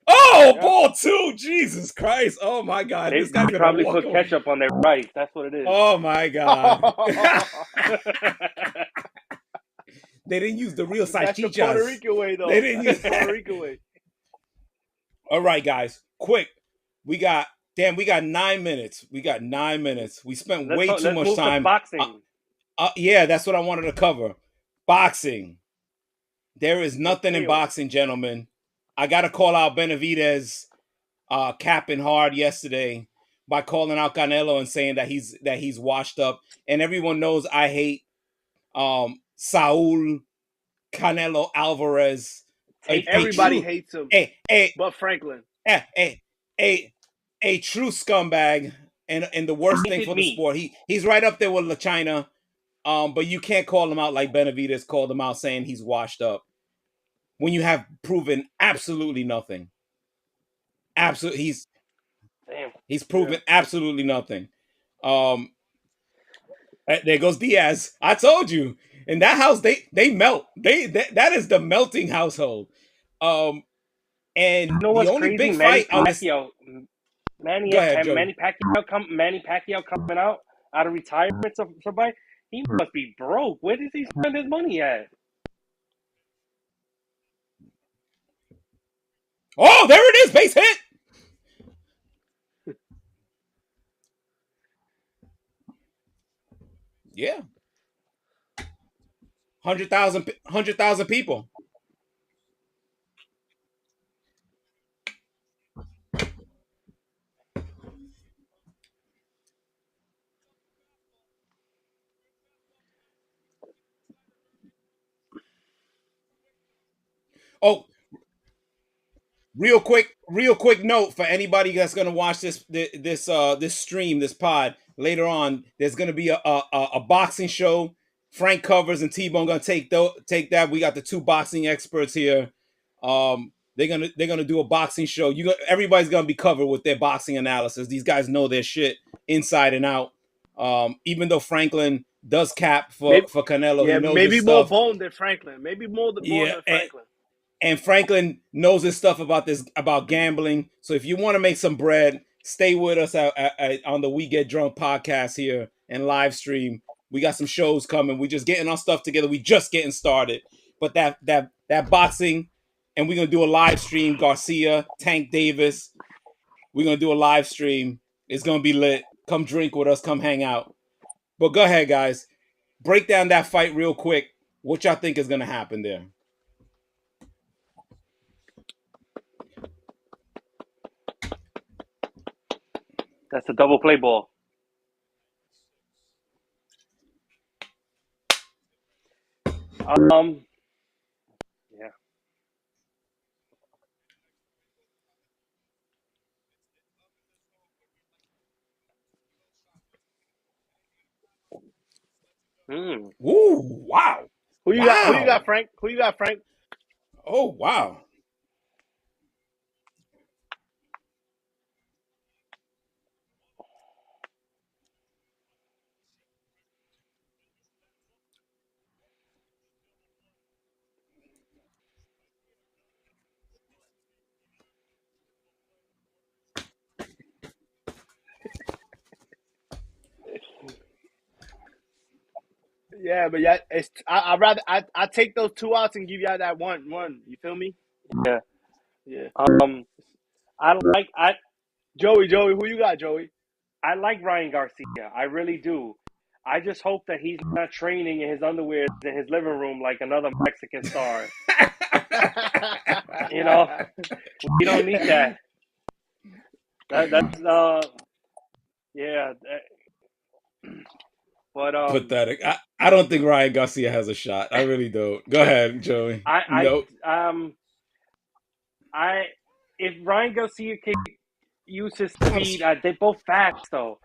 Oh, yeah. Ball two! Jesus Christ! Oh my God! They probably put ketchup on their rice. That's what it is. Oh my God! They didn't use the real salchichas. That's the Puerto Rican way, though. They didn't use the Puerto Rican way. All right, guys, quick. We got 9 minutes. We spent way too much time. Boxing. Yeah, that's what I wanted to cover. Boxing. There is nothing in boxing, gentlemen. I got to call out Benavidez capping hard yesterday by calling out Canelo and saying that he's washed up. And everyone knows I hate Saul Canelo Alvarez. Everybody hates him. But Franklin. A true scumbag and the worst thing for the sport. He's right up there with LaChina. But you can't call him out like Benavidez called him out saying he's washed up when you have proven absolutely nothing. He's proven absolutely nothing. There goes Diaz. I told you. In that house, they melt. That is the melting household. And you know what's the only crazy? big fight on this. Manny Pacquiao coming out of retirement. Somebody, he must be broke. Where does he spend his money at? Oh, there it is, base hit. Yeah. 100,000 people. Oh, real quick note for anybody that's gonna watch this stream, this pod later on. There's gonna be a boxing show. Frank Covers and T-Bone gonna take that. We got the two boxing experts here. They're gonna do a boxing show. Everybody's gonna be covered with their boxing analysis. These guys know their shit inside and out. Even though Franklin does cap for Canelo, yeah, he knows maybe more bone than Franklin. Maybe more than Franklin. And Franklin knows his stuff about gambling. So if you want to make some bread, stay with us on the We Get Drunk podcast here and live stream. We got some shows coming. We just getting our stuff together. We just getting started. But that boxing, and we're gonna do a live stream. Garcia, Tank Davis. We're gonna do a live stream. It's gonna be lit. Come drink with us. Come hang out. But go ahead, guys. Break down that fight real quick. What y'all think is gonna happen there? That's a double play ball. Yeah. Mm. Ooh, wow. Who you got? Who you got, Frank? Who you got, Frank? Oh, wow. Yeah, but yeah, it's I rather I take those 2 outs and give y'all that one. You feel me? Yeah. Yeah. I like I Joey, who you got, Joey? I like Ryan Garcia. I really do. I just hope that he's not training in his underwear in his living room like another Mexican star. You know, we don't need that. That's yeah. But Pathetic. I don't think Ryan Garcia has a shot. I really don't. Go ahead, Joey. I No. I if Ryan Garcia can use his Not speed, they're both fast though.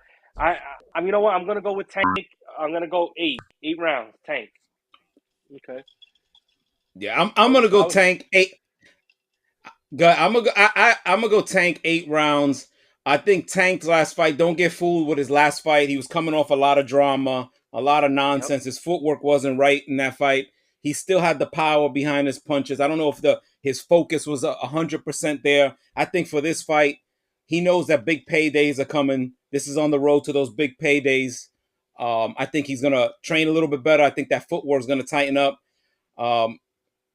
I'm you know what? I'm gonna go with Tank. I'm gonna go eight rounds. Tank. Okay. Yeah, I'm gonna go I was Tank 8. I'm gonna go Tank 8 rounds. I think Tank's last fight. Don't get fooled with his last fight. He was coming off a lot of drama, a lot of Yep. nonsense. His footwork wasn't right in that fight. He still had the power behind his punches. I don't know if his focus was 100% there. I think for this fight, he knows that big paydays are coming. This is on the road to those big paydays. I think he's gonna train a little bit better. I think that footwork is gonna tighten up. Um,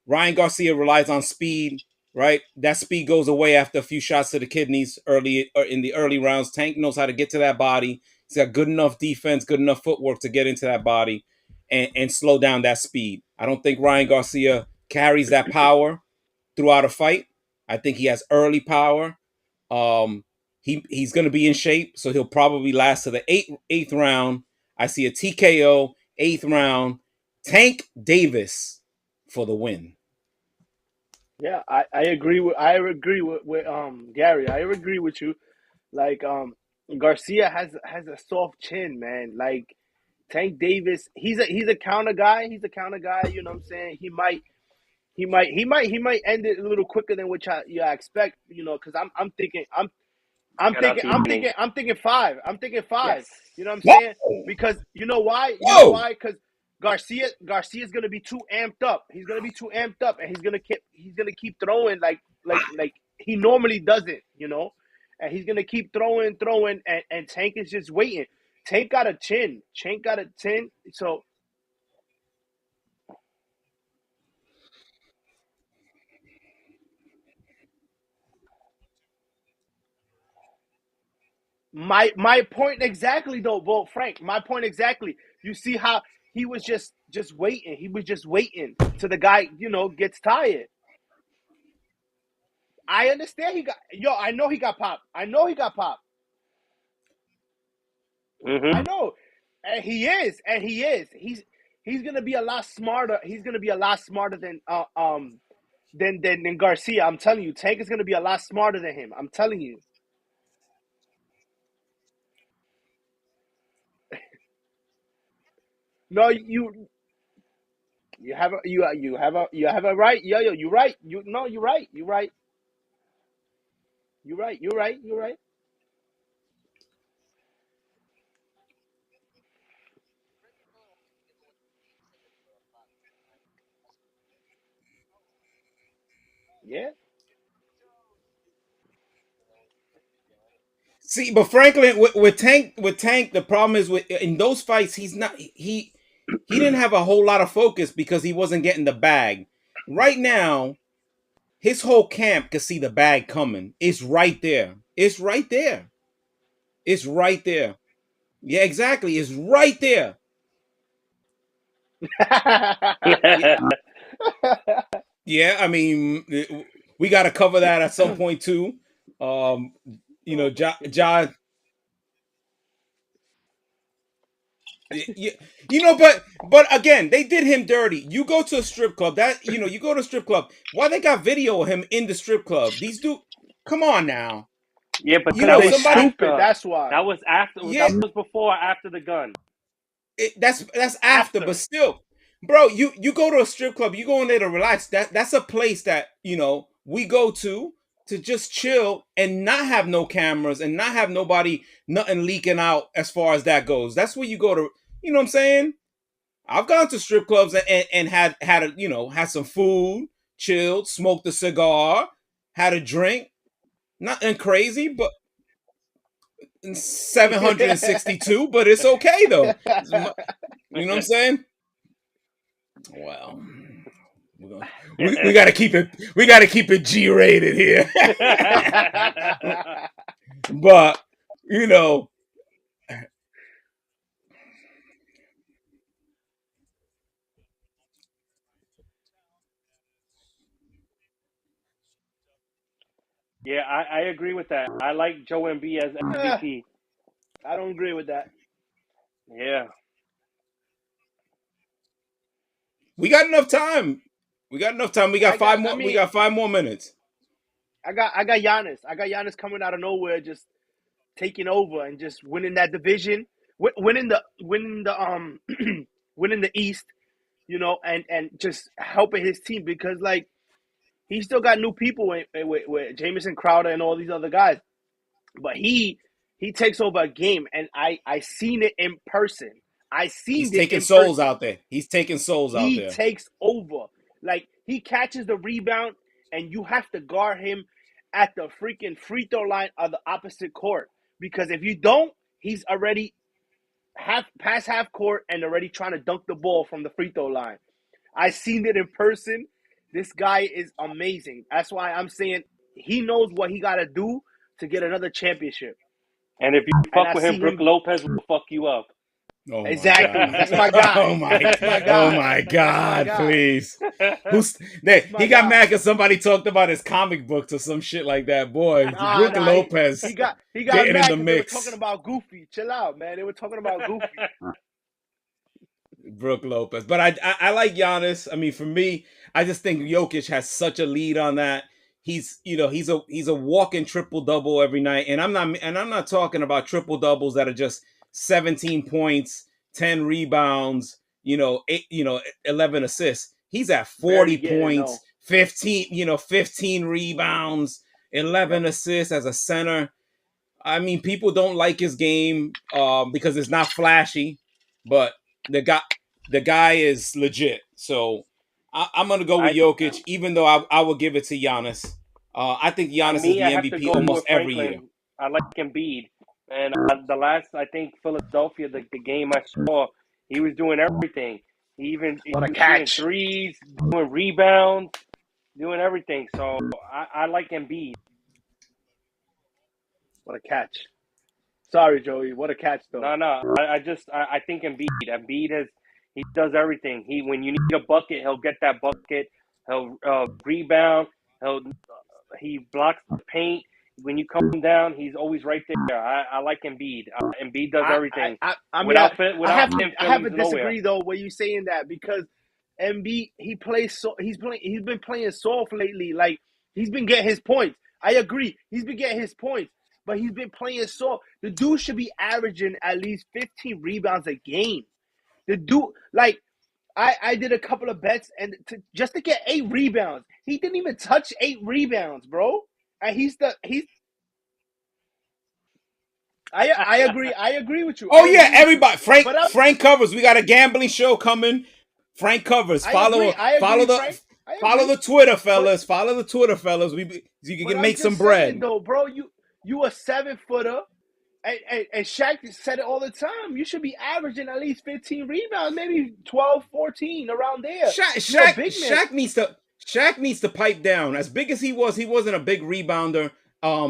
Ryan Garcia relies on speed, right? That speed goes away after a few shots to the kidneys early or in the early rounds. Tank knows how to get to that body. He's got good enough defense, good enough footwork to get into that body and slow down that speed. I don't think Ryan Garcia carries that power throughout a fight. I think he has early power. He's going to be in shape, so he'll probably last to the eighth round. I see a TKO, eighth round. Tank Davis for the win. Yeah, I agree with Gary. I agree with you. Like Garcia has a soft chin, man. Like Tank Davis, he's a counter guy. He's a counter guy. You know what I'm saying? He might end it a little quicker than what you expect. You know, because I'm thinking Shout out to Yanni. I'm thinking five. I'm thinking five. Yes. You know what I'm Whoa! saying? Because you know why? You know Whoa! why? Because Garcia's gonna be too amped up. He's gonna be too amped up, and he's gonna keep throwing like he normally doesn't. You know, and he's gonna keep throwing, and Tank is just waiting. Tank got a chin. Tank got a chin. So my point exactly though, well, Frank. My point exactly. You see how he was just waiting. He was just waiting till the guy gets tired. I understand he got I know he got popped. I know he got popped. I Mm-hmm. know, and he is, he's gonna be a lot smarter. He's gonna be a lot smarter than Garcia. I'm telling you, Tank is gonna be a lot smarter than him. I'm telling you. No, you have a right. Yo, you're right. You're right. You're right. You're right. You're right. You're right. Yeah. See, but Franklin with Tank, the problem is in those fights, he didn't have a whole lot of focus because he wasn't getting the bag. Right now, his whole camp could see the bag coming. It's right there. It's right there. It's right there. Yeah, exactly. It's right there. Yeah, yeah. I mean, we got to cover that at some point too. Um, John. But again, they did him dirty. You go to a strip club. You go to a strip club. Why they got video of him in the strip club? These dude, come on now. Yeah, but You Because know that they was somebody. stupid. after. That's why. That was after. Yeah, That was before or after the gun. That's after, but still, bro, you go to a strip club, you go in there to relax. That's a place that we go to just chill and not have no cameras and not have nothing leaking out as far as that goes. That's where you go to. You know what I'm saying? I've gone to strip clubs and had had some food, chilled, smoked a cigar, had a drink, nothing crazy, but 762, but it's okay though. You know what I'm saying? Well, we got to keep it. We got to keep it G-rated here. But Yeah, I agree with that. I like Joe Embiid as MVP. I don't agree with that. Yeah. we got enough time. We got five more. We got 5 more minutes. I got Giannis. I got Giannis coming out of nowhere, just taking over and just winning that division, winning the winning the East, and just helping his team because he still got new people with Jamison Crowder and all these other guys, but he takes over a game, and I seen it in person. He's taking souls out there. He's taking souls out there. He takes over. He catches the rebound, and you have to guard him at the freaking free throw line of the opposite court. Because if you don't, he's already past half court and already trying to dunk the ball from the free throw line. I seen it in person. This guy is amazing. That's why I'm saying he knows what he got to do to get another championship. And if you fuck with him, Brook Lopez will fuck you up. Oh exactly. God. That's my guy. Oh my God, please. He got mad because somebody talked about his comic books or some shit like that. Boy, Brook Lopez. He got getting mad in the mix. They were talking about Goofy. Chill out, man. They were talking about Goofy. Brook Lopez. But I like Giannis. I mean, for me, I just think Jokic has such a lead on that. He's a walking triple double every night. And I'm not talking about triple doubles that are just 17 points, 10 rebounds, 11 assists. He's at 40 points, 15 rebounds, 11 assists as a center. I mean, people don't like his game because it's not flashy, but the guy is legit. So I'm gonna go with Jokic, even though I will give it to Giannis. I think Giannis is the MVP almost every year. I like Embiid. And the last, I think, Philadelphia, the game I saw, he was doing everything. He was shooting threes, doing rebounds, doing everything. So I like Embiid. What a catch. Sorry, Joey. What a catch, though. No. I think Embiid. He does everything. When you need a bucket, he'll get that bucket. He'll rebound. He blocks the paint. When you come down, he's always right there. I like Embiid. Embiid does everything. I have to disagree though when you saying that because Embiid he's been playing soft lately. Like he's been getting his points. I agree. He's been getting his points, but he's been playing soft. The dude should be averaging at least 15 rebounds a game. The dude I did a couple of bets and just to get 8 rebounds. He didn't even touch 8 rebounds, bro. And I agree with you. Oh yeah, everybody. Frank covers. We got a gambling show coming. Frank covers. Follow the Twitter, fellas. Follow the Twitter, fellas. You can make some bread. Though, bro, you a 7-footer, and Shaq said it all the time. You should be averaging at least 15 rebounds, maybe 12, 14, around there. Shaq needs to pipe down. As big as he wasn't a big rebounder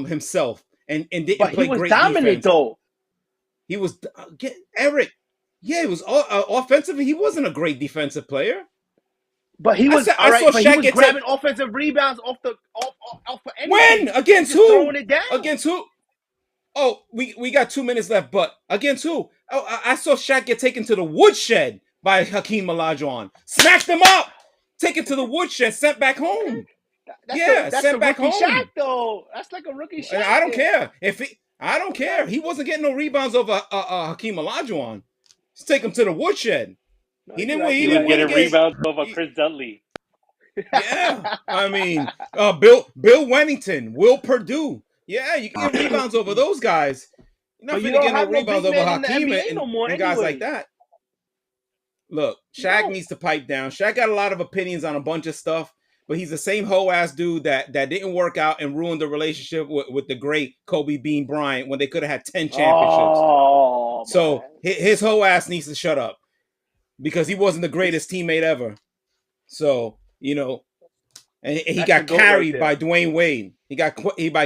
himself, and didn't play great defense. But he was dominant though. He was Eric. Yeah, he was offensively. He wasn't a great defensive player. But he was grabbing offensive rebounds off anything. When? Against who? Throwing it down. Against who? Oh, we got 2 minutes left, but against who? Oh, I saw Shaq get taken to the woodshed by Hakeem Olajuwon. Smacked him up. Taken to the woodshed, sent back home. That's sent back home. Shaq, though. That's like a rookie Shaq. I don't care. I don't care. He wasn't getting no rebounds over Hakeem Olajuwon. Just take him to the woodshed. No, He you're didn't right, win. He He you're was didn't right. win getting against. rebounds over Chris Dudley. Yeah, I mean, Bill Wennington, Will Purdue. Yeah, you can get rebounds over those guys. You're not But you finna don't get no have no rebounds big over man in the Hakeem NBA no more and guys like anyway. that. Look, You Shaq don't. needs to pipe down. Shaq got a lot of opinions on a bunch of stuff, but he's the same hoe ass dude that didn't work out and ruined the relationship with the great Kobe Bean Bryant when they could have had 10 championships. Oh, So man. his hoe ass needs to shut up because he wasn't the greatest teammate ever. So, you know, and he That's the got GOAT right carried there. by Dwayne Wade. He got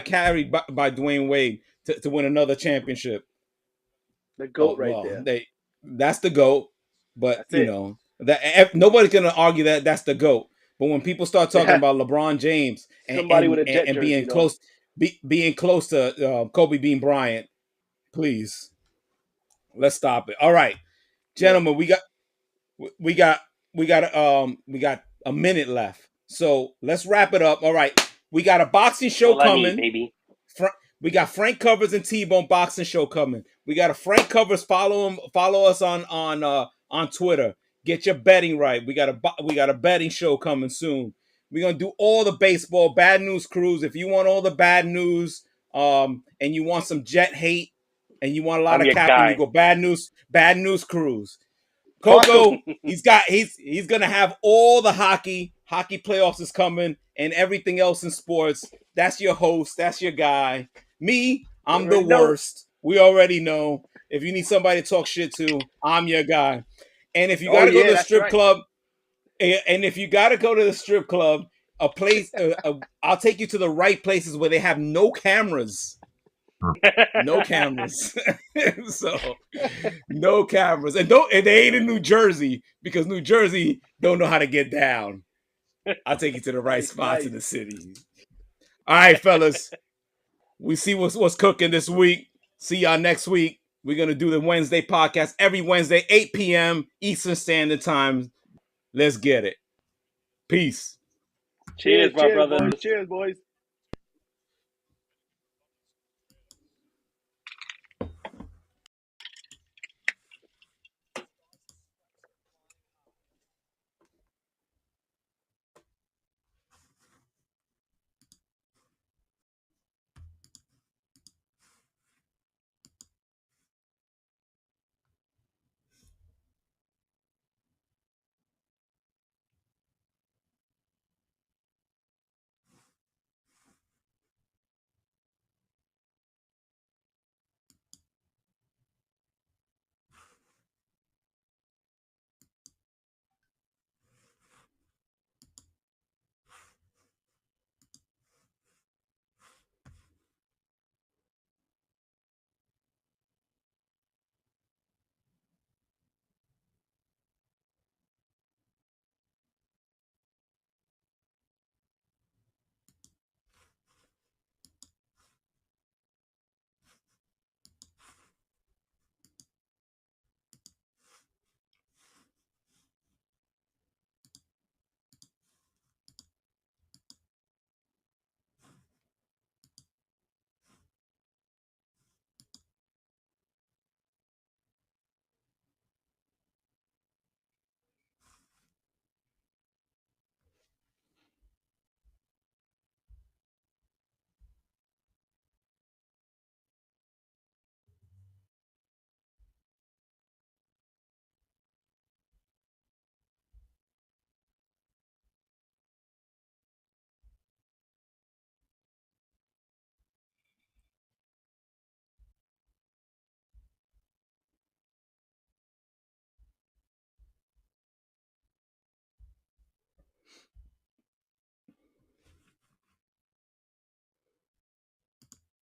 carried by Dwayne Wade to win another championship. The GOAT right Well, there. that's the GOAT. But That's you it. know that nobody's gonna argue that that's the GOAT. But when people start talking Yeah. about LeBron James Somebody with a Jet and jersey, being though. close, being close to Kobe Bean Bryant, please let's stop it. All right, gentlemen, we got a minute left, so let's wrap it up. All right, we got a boxing show All I need, coming. baby. We got Frank Covers and T-Bone boxing show coming. We got a Frank Covers. Follow us on Twitter. Get your betting right. We got a betting show coming soon. We're gonna do all the baseball bad news crews. If you want all the bad news, and you want some Jet hate, and you want a lot I'm of your capping, you guy. go bad news crews. Coco, he's gonna have all the hockey playoffs is coming and everything else in sports. That's your host. That's your guy. Me, I'm the already know. worst. We already know. If you need somebody to talk shit to, I'm your guy. And if you got to go to the that's strip right. club, and if you got to go to the strip club, a place, I'll take you to the right places where they have no cameras. No cameras. So no cameras. And they ain't in New Jersey because New Jersey don't know how to get down. I'll take you to the right spots in the city. All right, fellas. We see what's cooking this week. See y'all next week. We're gonna do the Wednesday podcast every Wednesday, 8 p.m. Eastern Standard Time. Let's get it. Peace. Cheers, my brothers. Cheers, boys.